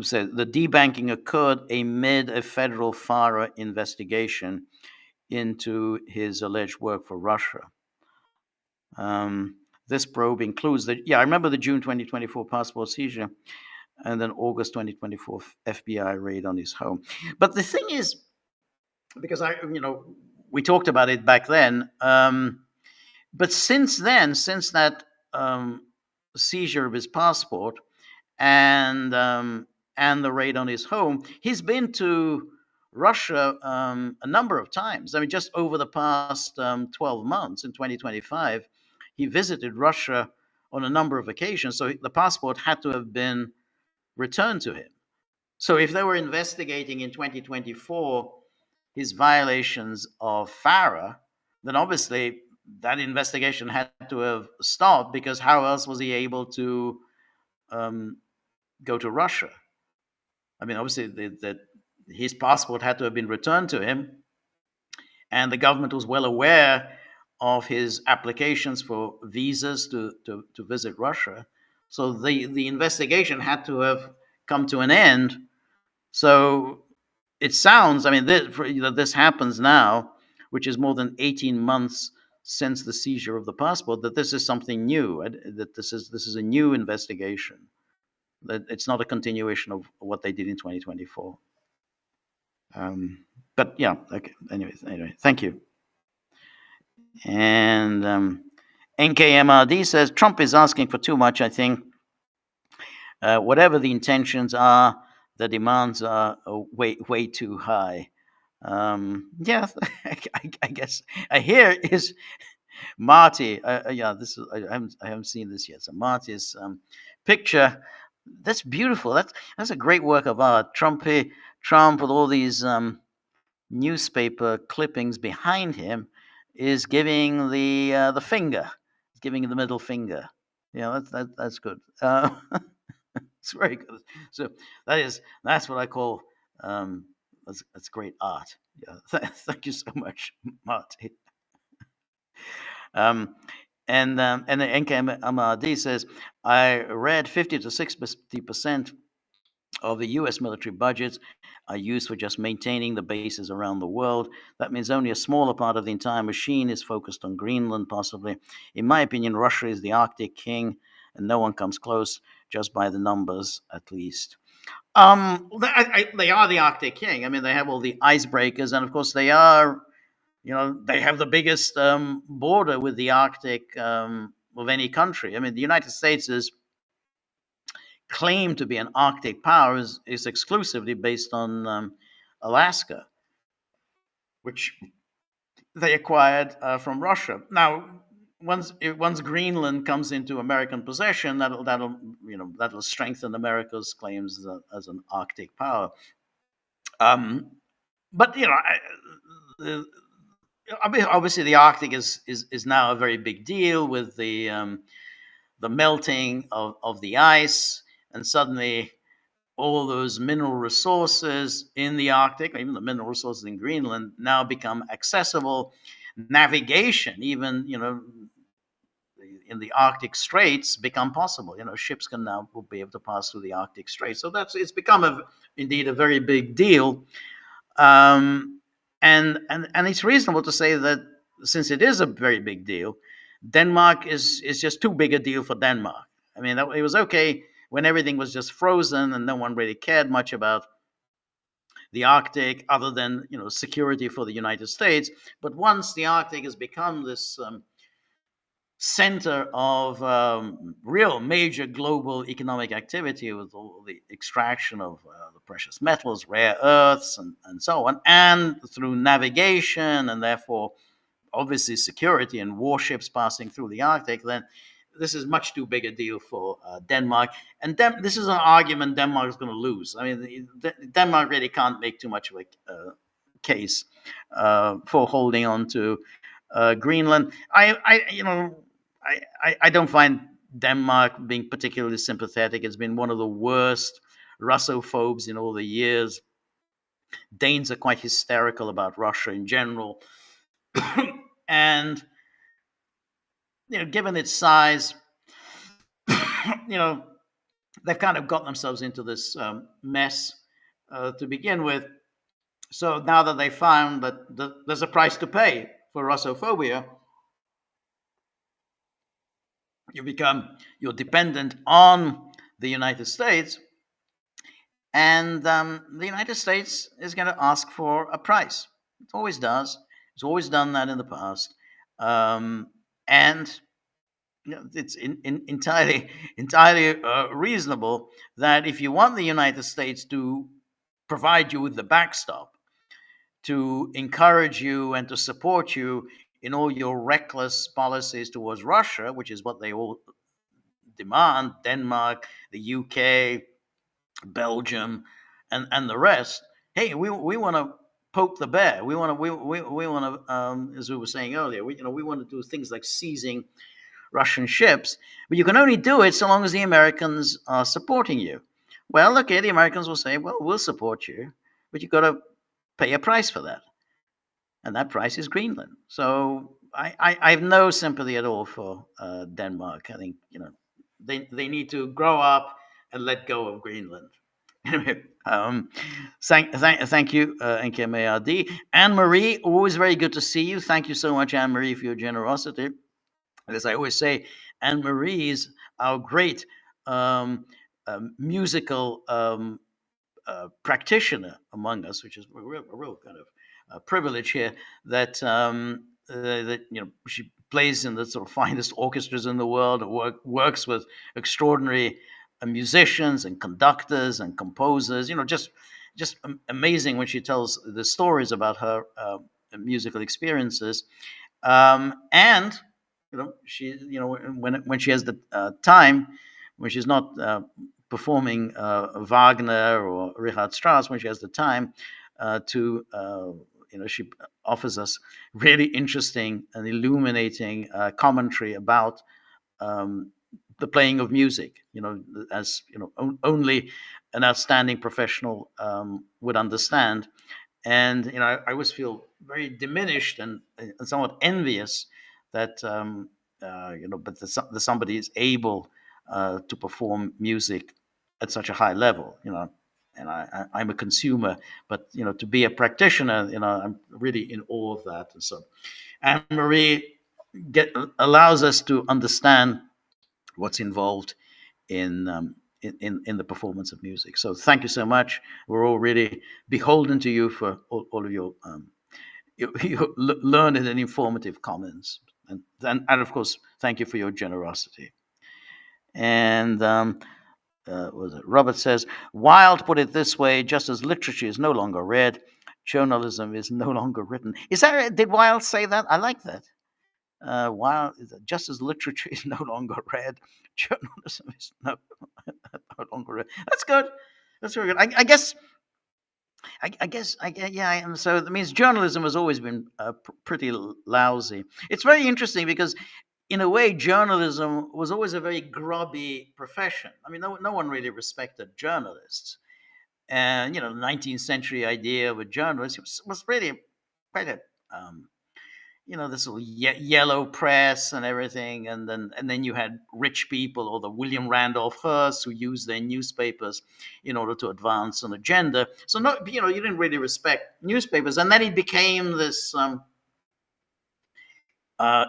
Speaker 1: So the debanking occurred amid a federal FARA investigation into his alleged work for Russia. This probe includes I remember the June 2024 passport seizure and then August 2024 FBI raid on his home. But the thing is, because we talked about it back then, but since then, since that seizure of his passport and the raid on his home, he's been to Russia a number of times. I mean, just over the past 12 months in 2025, he visited Russia on a number of occasions. So the passport had to have been returned to him. So if they were investigating in 2024 his violations of FARA, then obviously that investigation had to have stopped, because how else was he able to go to Russia? I mean, obviously that his passport had to have been returned to him, and the government was well aware of his applications for visas to visit Russia. So the investigation had to have come to an end. So it sounds, I mean, this happens now, which is more than 18 months since the seizure of the passport, that this is something new, that this is a new investigation, that it's not a continuation of what they did in 2024. But yeah, okay. Anyway, thank you. And NKMRD says Trump is asking for too much, I think. Whatever the intentions are, the demands are way too high. Yeah, I guess. Here is Marty. Yeah, this is I haven't seen this yet. So Marty's picture. That's beautiful. That's a great work of art. Trump with all these newspaper clippings behind him is giving the finger. He's giving the middle finger. Yeah, that's good. It's very good. So that's what I call that's great art. Yeah, thank you so much, Marty. And the NKMRD says, I read 50 to 60% of the U.S. military budgets are used for just maintaining the bases around the world. That means only a smaller part of the entire machine is focused on Greenland, possibly. In my opinion, Russia is the Arctic king, and no one comes close, just by the numbers, at least. They are the Arctic king. I mean, they have all the icebreakers, and of course, they are. They have the biggest border with the Arctic of any country. I mean, the United States is claim to be an Arctic power is exclusively based on Alaska, which they acquired from Russia. Now, once Greenland comes into American possession, that'll strengthen America's claims as an Arctic power. But obviously the Arctic is now a very big deal with the melting of the ice. And suddenly, all those mineral resources in the Arctic, even the mineral resources in Greenland, now become accessible. Navigation, even in the Arctic Straits, become possible. Ships will be able to pass through the Arctic Straits. So it's become indeed a very big deal. Um, and it's reasonable to say that since it is a very big deal, Denmark is just too big a deal for Denmark. I mean, it was okay when everything was just frozen and no one really cared much about the Arctic, other than security for the United States. But once the Arctic has become this center of real major global economic activity, with all the extraction of the precious metals, rare earths, and so on, and through navigation, and therefore obviously security and warships passing through the Arctic, then this is much too big a deal for Denmark. And this is an argument Denmark is going to lose. I mean, Denmark really can't make too much of a case for holding on to Greenland. I don't find Denmark being particularly sympathetic. It's been one of the worst Russophobes in all the years. Danes are quite hysterical about Russia in general. And given its size, they've kind of got themselves into this mess to begin with. So now that they found that there's a price to pay for Russophobia, you're dependent on the United States, and the United States is going to ask for a price. It always does. It's always done that in the past, and it's entirely reasonable that if you want the United States to provide you with the backstop, to encourage you and to support you in all your reckless policies towards Russia, which is what they all demand, Denmark, the UK, Belgium, and the rest. Hey, we want to poke the bear. We want to we want to as we were saying earlier. We want to do things like seizing Russian ships, but you can only do it so long as the Americans are supporting you. Well, okay, the Americans will say, well, we'll support you, but you've got to pay a price for that. And that price is Greenland. So I have no sympathy at all for Denmark. I think, they need to grow up and let go of Greenland. Anyway, thank you, NKMARD. Anne Marie, always very good to see you. Thank you so much, Anne Marie, for your generosity. As I always say, Anne Marie is our great musical practitioner among us, which is a real kind of privilege here. That she plays in the sort of finest orchestras in the world, works with extraordinary musicians and conductors and composers. Just amazing when she tells the stories about her musical experiences. And she when she has the time, when she's not performing Wagner or Richard Strauss, when she has the time she offers us really interesting and illuminating commentary about the playing of music, as only an outstanding professional would understand. And I always feel very diminished and somewhat envious that that somebody is able to perform music at such a high level. And I'm a consumer, but to be a practitioner, I'm really in awe of that. And so Anne Marie allows us to understand what's involved in the performance of music. So thank you so much. We're all really beholden to you for all of your learned and informative comments, and of course, thank you for your generosity. And Robert says, Wilde put it this way: just as literature is no longer read, journalism is no longer written. Did Wilde say that? I like that. Wilde, just as literature is no longer read, journalism is no longer read. That's good. That's very good. I guess. Yeah. So that means journalism has always been pretty lousy. It's very interesting because, in a way, journalism was always a very grubby profession. I mean, no one really respected journalists. And, the 19th century idea of a journalist was really quite a this sort of yellow press and everything, and then you had rich people, or the William Randolph Hearst, who used their newspapers in order to advance an agenda. So no, you didn't really respect newspapers, and then it became this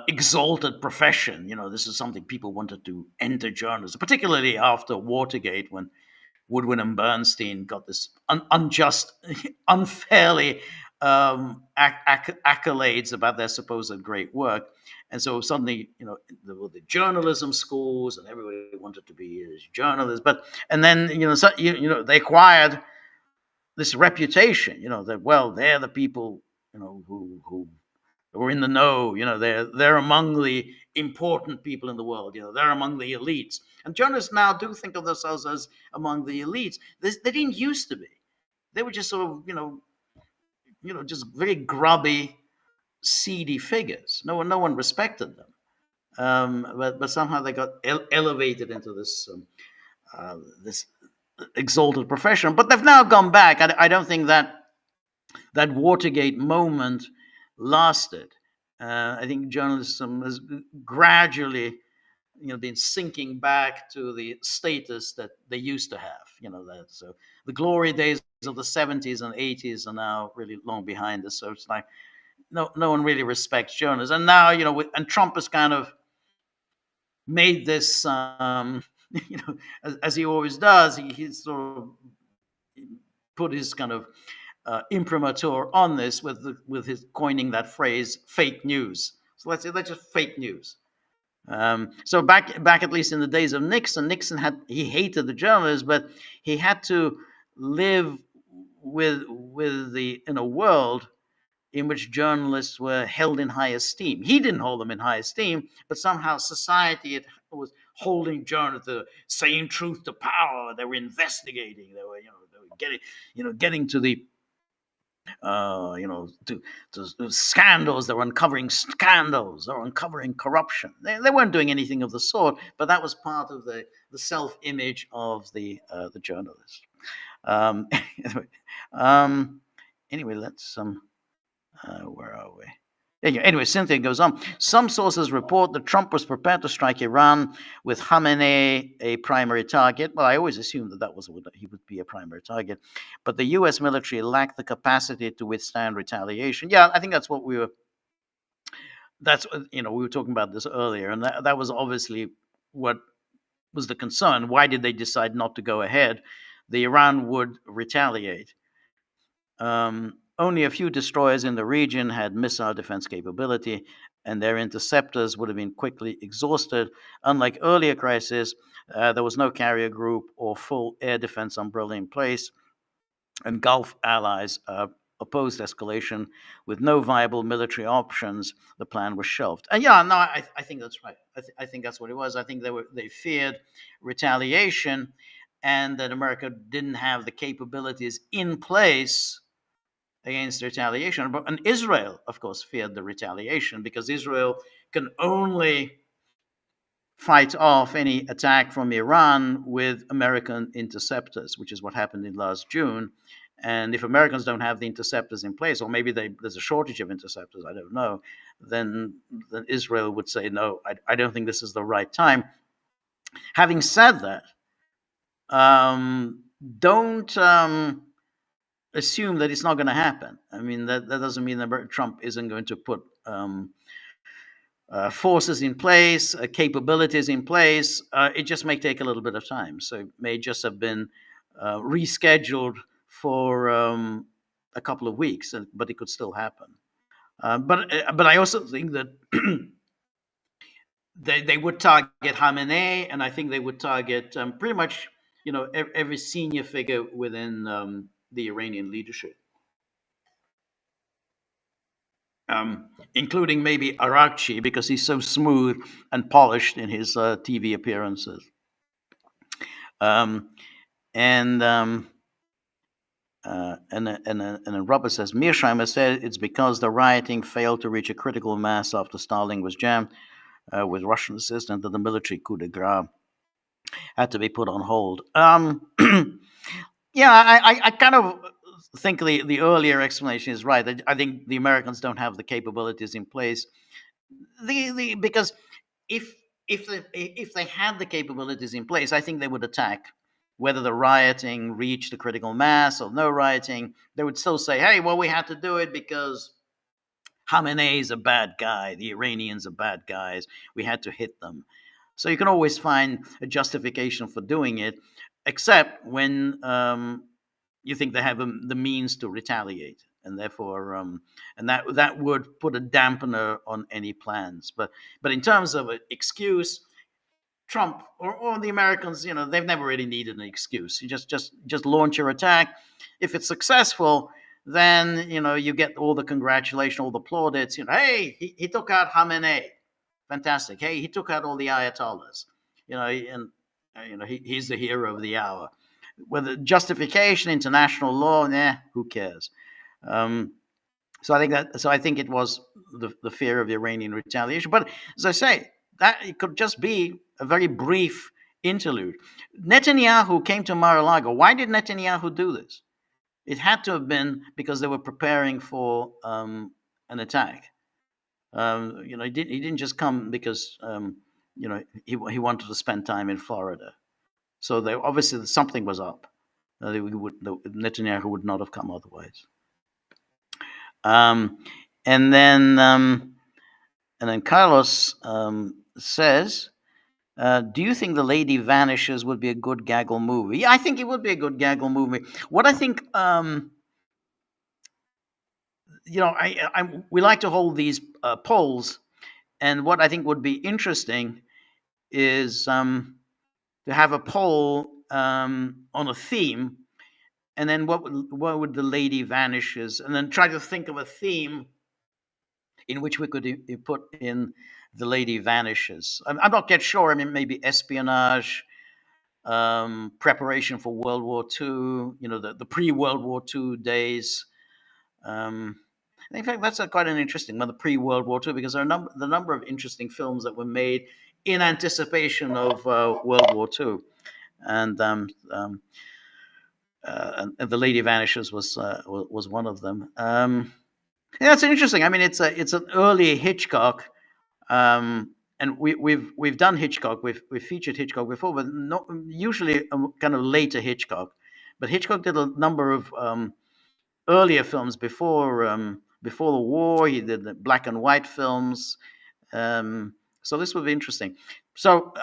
Speaker 1: exalted profession. This is something people wanted to enter journalism, particularly after Watergate, when Woodward and Bernstein got this unjust, unfairly accolades about their supposed great work. And so suddenly, there were the journalism schools, and everybody wanted to be journalists. And then, they acquired this reputation, that, well, they're the people, who were in the know. They're among the important people in the world. They're among the elites. And journalists now do think of themselves as among the elites. They didn't used to be. They were just sort of, just very grubby, seedy figures. No one respected them. But somehow they got elevated into this exalted profession. But they've now gone back. I don't think that Watergate moment lasted. I think journalism has gradually, been sinking back to the status that they used to have. So the glory days of the 70s and 80s are now really long behind us. So it's like no one really respects journalists. And now, and Trump has kind of made this, as he always does, he sort of put his kind of imprimatur on this with his coining that phrase, fake news. So let's just fake news. So back at least in the days of Nixon he hated the journalists, but he had to live with in a world in which journalists were held in high esteem. He didn't hold them in high esteem, but somehow society was holding journalists, saying truth to power. They were investigating. They were getting to the to scandals. They were uncovering scandals. They were uncovering corruption. They weren't doing anything of the sort, but that was part of the self-image of the journalist. Um, anyway, anyway, let's where are we? Anyway, Cynthia goes on. Some sources report that Trump was prepared to strike Iran, with Khamenei a primary target. Well, I always assumed he would be a primary target, but the U.S. military lacked the capacity to withstand retaliation. Yeah, I think that's what we were. We were talking about this earlier, and that was obviously what was the concern. Why did they decide not to go ahead? The Iran would retaliate. Only a few destroyers in the region had missile defense capability, and their interceptors would have been quickly exhausted. Unlike earlier crises, there was no carrier group or full air defense umbrella in place, and Gulf allies opposed escalation. With no viable military options, the plan was shelved. And I think that's right. I think that's what it was. I think they feared retaliation, and that America didn't have the capabilities in place against retaliation. And Israel, of course, feared the retaliation, because Israel can only fight off any attack from Iran with American interceptors, which is what happened in last June. And if Americans don't have the interceptors in place, or maybe there's a shortage of interceptors, I don't know, then Israel would say, no, I don't think this is the right time. Having said that, don't assume that it's not going to happen. I mean, that doesn't mean that Trump isn't going to put forces in place, capabilities in place. It just may take a little bit of time. So it may just have been rescheduled for a couple of weeks, but it could still happen. But I also think that they would target Khamenei, and I think they would target pretty much every senior figure within the Iranian leadership, including maybe Arakchi, because he's so smooth and polished in his TV appearances. And then Robert says, Mearsheimer said it's because the rioting failed to reach a critical mass after Stalin was jammed with Russian assistance that the military coup de grace had to be put on hold. Yeah, I kind of think the earlier explanation is right. I think the Americans don't have the capabilities in place. Because if if they had the capabilities in place, I think they would attack. Whether the rioting reached the critical mass or no rioting, they would still say, "Hey, well, we had to do it because Khamenei is a bad guy. The Iranians are bad guys. We had to hit them." So you can always find a justification for doing it, except when you think they have the means to retaliate, and therefore, and that would put a dampener on any plans. But in terms of an excuse, Trump or the Americans, they've never really needed an excuse. You just launch your attack. If it's successful, then you get all the congratulations, all the plaudits. Hey, he took out Khamenei, fantastic. Hey, he took out all the ayatollahs. And he's the hero of the hour. Whether justification, international law, who cares? So I think it was the fear of Iranian retaliation. But as I say, that it could just be a very brief interlude. Netanyahu came to Mar-a-Lago. Why did Netanyahu do this? It had to have been because they were preparing for an attack. He didn't just come because he wanted to spend time in Florida. So they obviously something was up. Netanyahu would not have come otherwise. And then Carlos says, "Do you think The Lady Vanishes would be a good Gaggle movie?" Yeah, I think it would be a good Gaggle movie. What I think, we like to hold these polls, and what I think would be interesting is to have a poll on a theme, and then what would The Lady Vanishes, and then try to think of a theme in which we could put in The Lady Vanishes. I'm not yet sure. I mean, maybe espionage, preparation for World War II, the pre-World War II days. In fact, that's quite an interesting one, the pre-World War II, because there are the number of interesting films that were made in anticipation of World War II. And The Lady Vanishes was one of them. Yeah, it's interesting. I mean, it's an early Hitchcock, and we've done Hitchcock. We've featured Hitchcock before, but not usually a kind of later Hitchcock. But Hitchcock did a number of earlier films before the war. He did the black and white films. So this would be interesting. So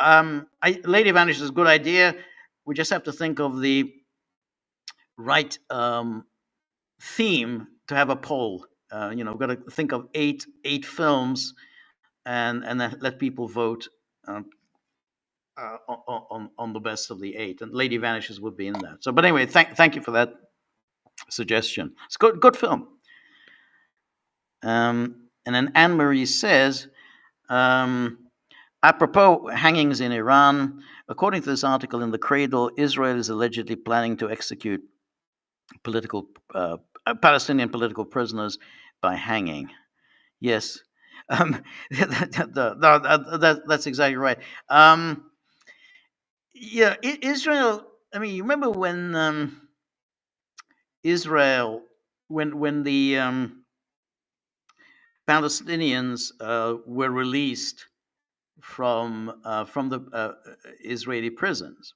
Speaker 1: Lady Vanishes is a good idea. We just have to think of the right theme to have a poll. We've got to think of eight films, and then let people vote on the best of the eight. And Lady Vanishes would be in that. So, but anyway, thank you for that suggestion. It's good film. And then Anne Marie says, apropos hangings in Iran, according to this article in the Cradle, Israel is allegedly planning to execute Palestinian political prisoners by hanging. Yes, that's exactly right. Yeah, Israel. I mean, you remember when Israel, when the Palestinians were released from the Israeli prisons.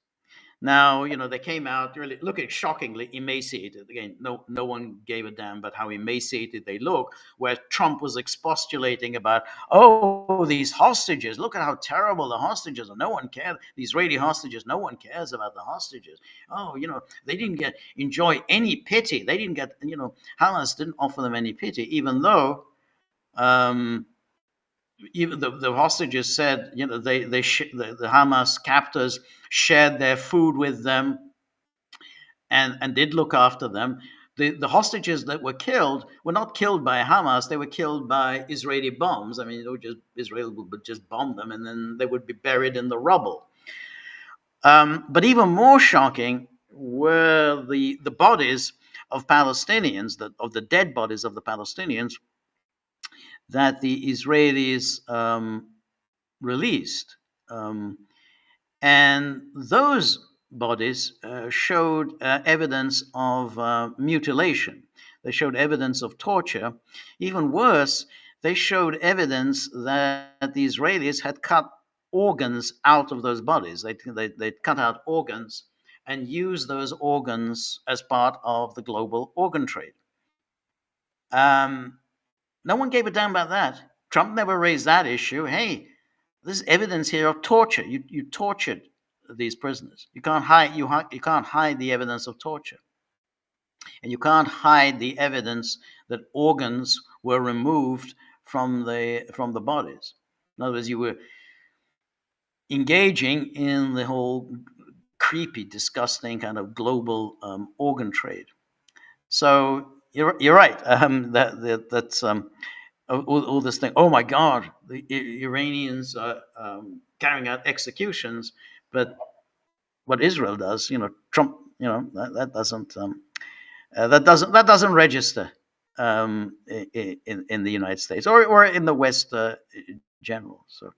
Speaker 1: Now, they came out really looking shockingly emaciated. Again, no one gave a damn about how emaciated they look, where Trump was expostulating about, oh, these hostages, look at how terrible the hostages are. No one cares. The Israeli hostages, no one cares about the hostages. Oh, they didn't enjoy any pity. They didn't get, Hamas didn't offer them any pity, even though even the hostages said, the Hamas captors shared their food with them and did look after them. The hostages that were killed were not killed by Hamas; they were killed by Israeli bombs. I mean, Israel would just bomb them, and then they would be buried in the rubble. But even more shocking were the bodies of Palestinians, of the dead bodies of the Palestinians that the Israelis released. And those bodies showed evidence of mutilation. They showed evidence of torture. Even worse, they showed evidence that the Israelis had cut organs out of those bodies. They'd cut out organs and used those organs as part of the global organ trade. No one gave a damn about that. Trump never raised that issue. Hey, there's evidence here of torture. You tortured these prisoners. You can't hide the evidence of torture, and you can't hide the evidence that organs were removed from the bodies. In other words, you were engaging in the whole creepy, disgusting kind of global organ trade. So you're right. That's all this thing. Oh my God, the Iranians are carrying out executions, but what Israel does, Trump, that doesn't register in the United States or in the West general. So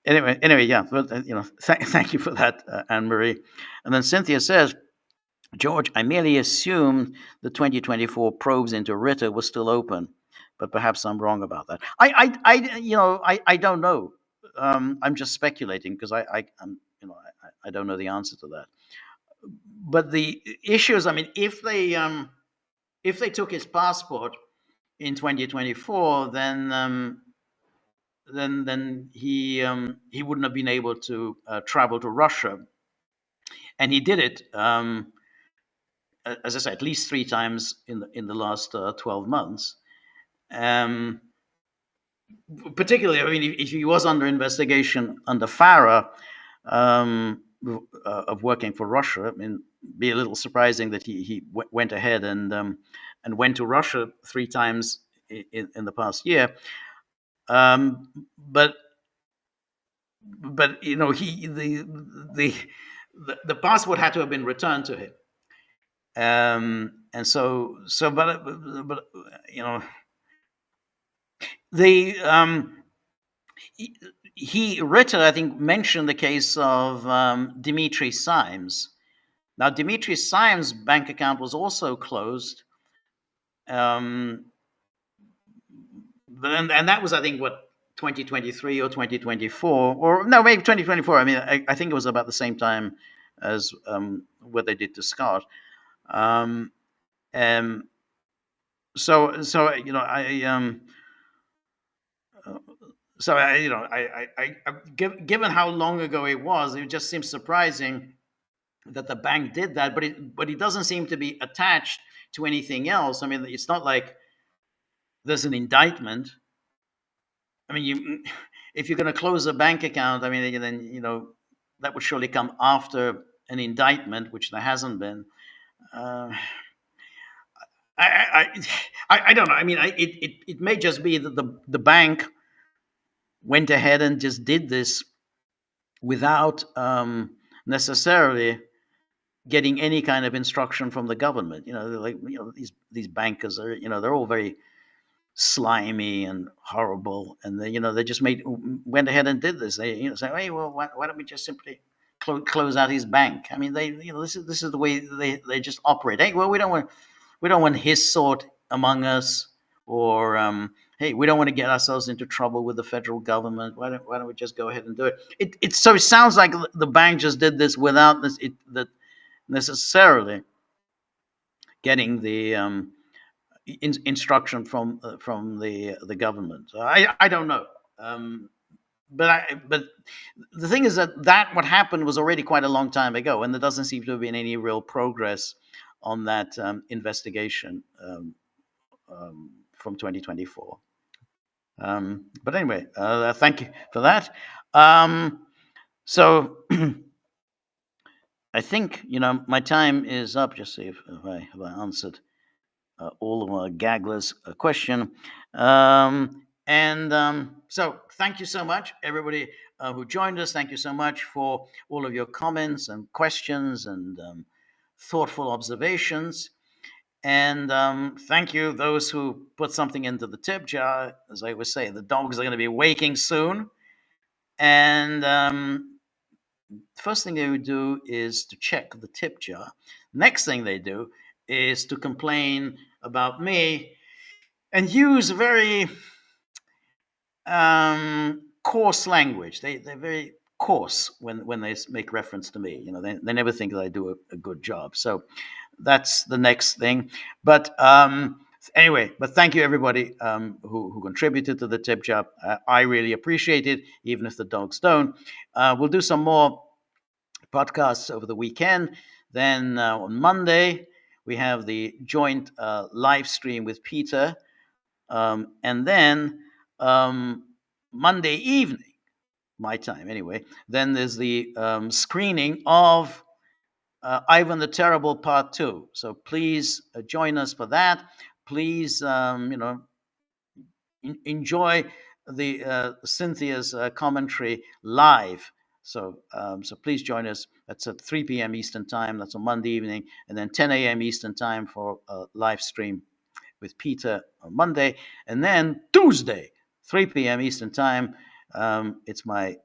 Speaker 1: anyway, yeah. But thank you for that, Anne Marie. And then Cynthia says, George, I merely assumed the 2024 probes into Ritter was still open, but perhaps I'm wrong about that. I don't know. I'm just speculating because I don't know the answer to that. But the issue is, I mean, if they took his passport in 2024, then he wouldn't have been able to travel to Russia, and he did it. As I said, at least 3 times in the last 12 months. Particularly, I mean, if he was under investigation under FARA of working for Russia, I mean, be a little surprising that he went ahead and went to Russia 3 times in the past year. But he the passport had to have been returned to him. And so, but the Ritter, I think, mentioned the case of Dimitri Simes. Now, Dimitri Simes' bank account was also closed, and that was, I think, what, 2023 or 2024, or no, maybe 2024. I mean, I think it was about the same time as what they did to Scott. So given how long ago it was, it just seems surprising that the bank did that. But it doesn't seem to be attached to anything else. I mean, it's not like there's an indictment. I mean, if you're going to close a bank account, I mean, then that would surely come after an indictment, which there hasn't been. I don't know. I mean, it may just be that the bank went ahead and just did this without necessarily getting any kind of instruction from the government. These bankers are, they're all very slimy and horrible, and they just went ahead and did this. They say, hey, well, why don't we just simply close out his bank? I mean, this is the way they just operate. Hey, well, we don't want his sort among us, or hey, we don't want to get ourselves into trouble with the federal government. Why don't we just go ahead and do it? So it sounds like the bank just did this without necessarily getting the instruction from the government. So I don't know. But the thing is that what happened was already quite a long time ago, and there doesn't seem to have been any real progress on that investigation from 2024. But anyway, thank you for that. So I think my time is up. Just see if I answered all of our Gagglers' question. So thank you so much, everybody who joined us. Thank you so much for all of your comments and questions and thoughtful observations. And thank you, those who put something into the tip jar. As I was saying, the dogs are going to be waking soon. And first thing they would do is to check the tip jar. Next thing they do is to complain about me and use very coarse language. They're very coarse when they make reference to me. They never think that I do a good job. So that's the next thing. But anyway, but thank you everybody who contributed to the tip jar. I really appreciate it, even if the dogs don't. We'll do some more podcasts over the weekend. Then on Monday, we have the joint live stream with Peter. And then Monday evening, my time anyway, then there's the screening of Ivan the Terrible Part 2. So please join us for that. Please, enjoy the Cynthia's commentary live. So please join us. That's at 3 p.m. Eastern Time. That's on Monday evening, and then 10 a.m. Eastern Time for a live stream with Peter on Monday, and then Tuesday, 3 p.m. Eastern Time. It's my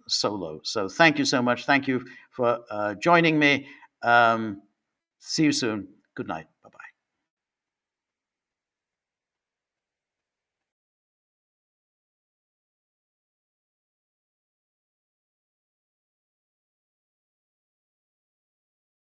Speaker 1: solo. So thank you so much. Thank you for joining me. See you soon. Good night.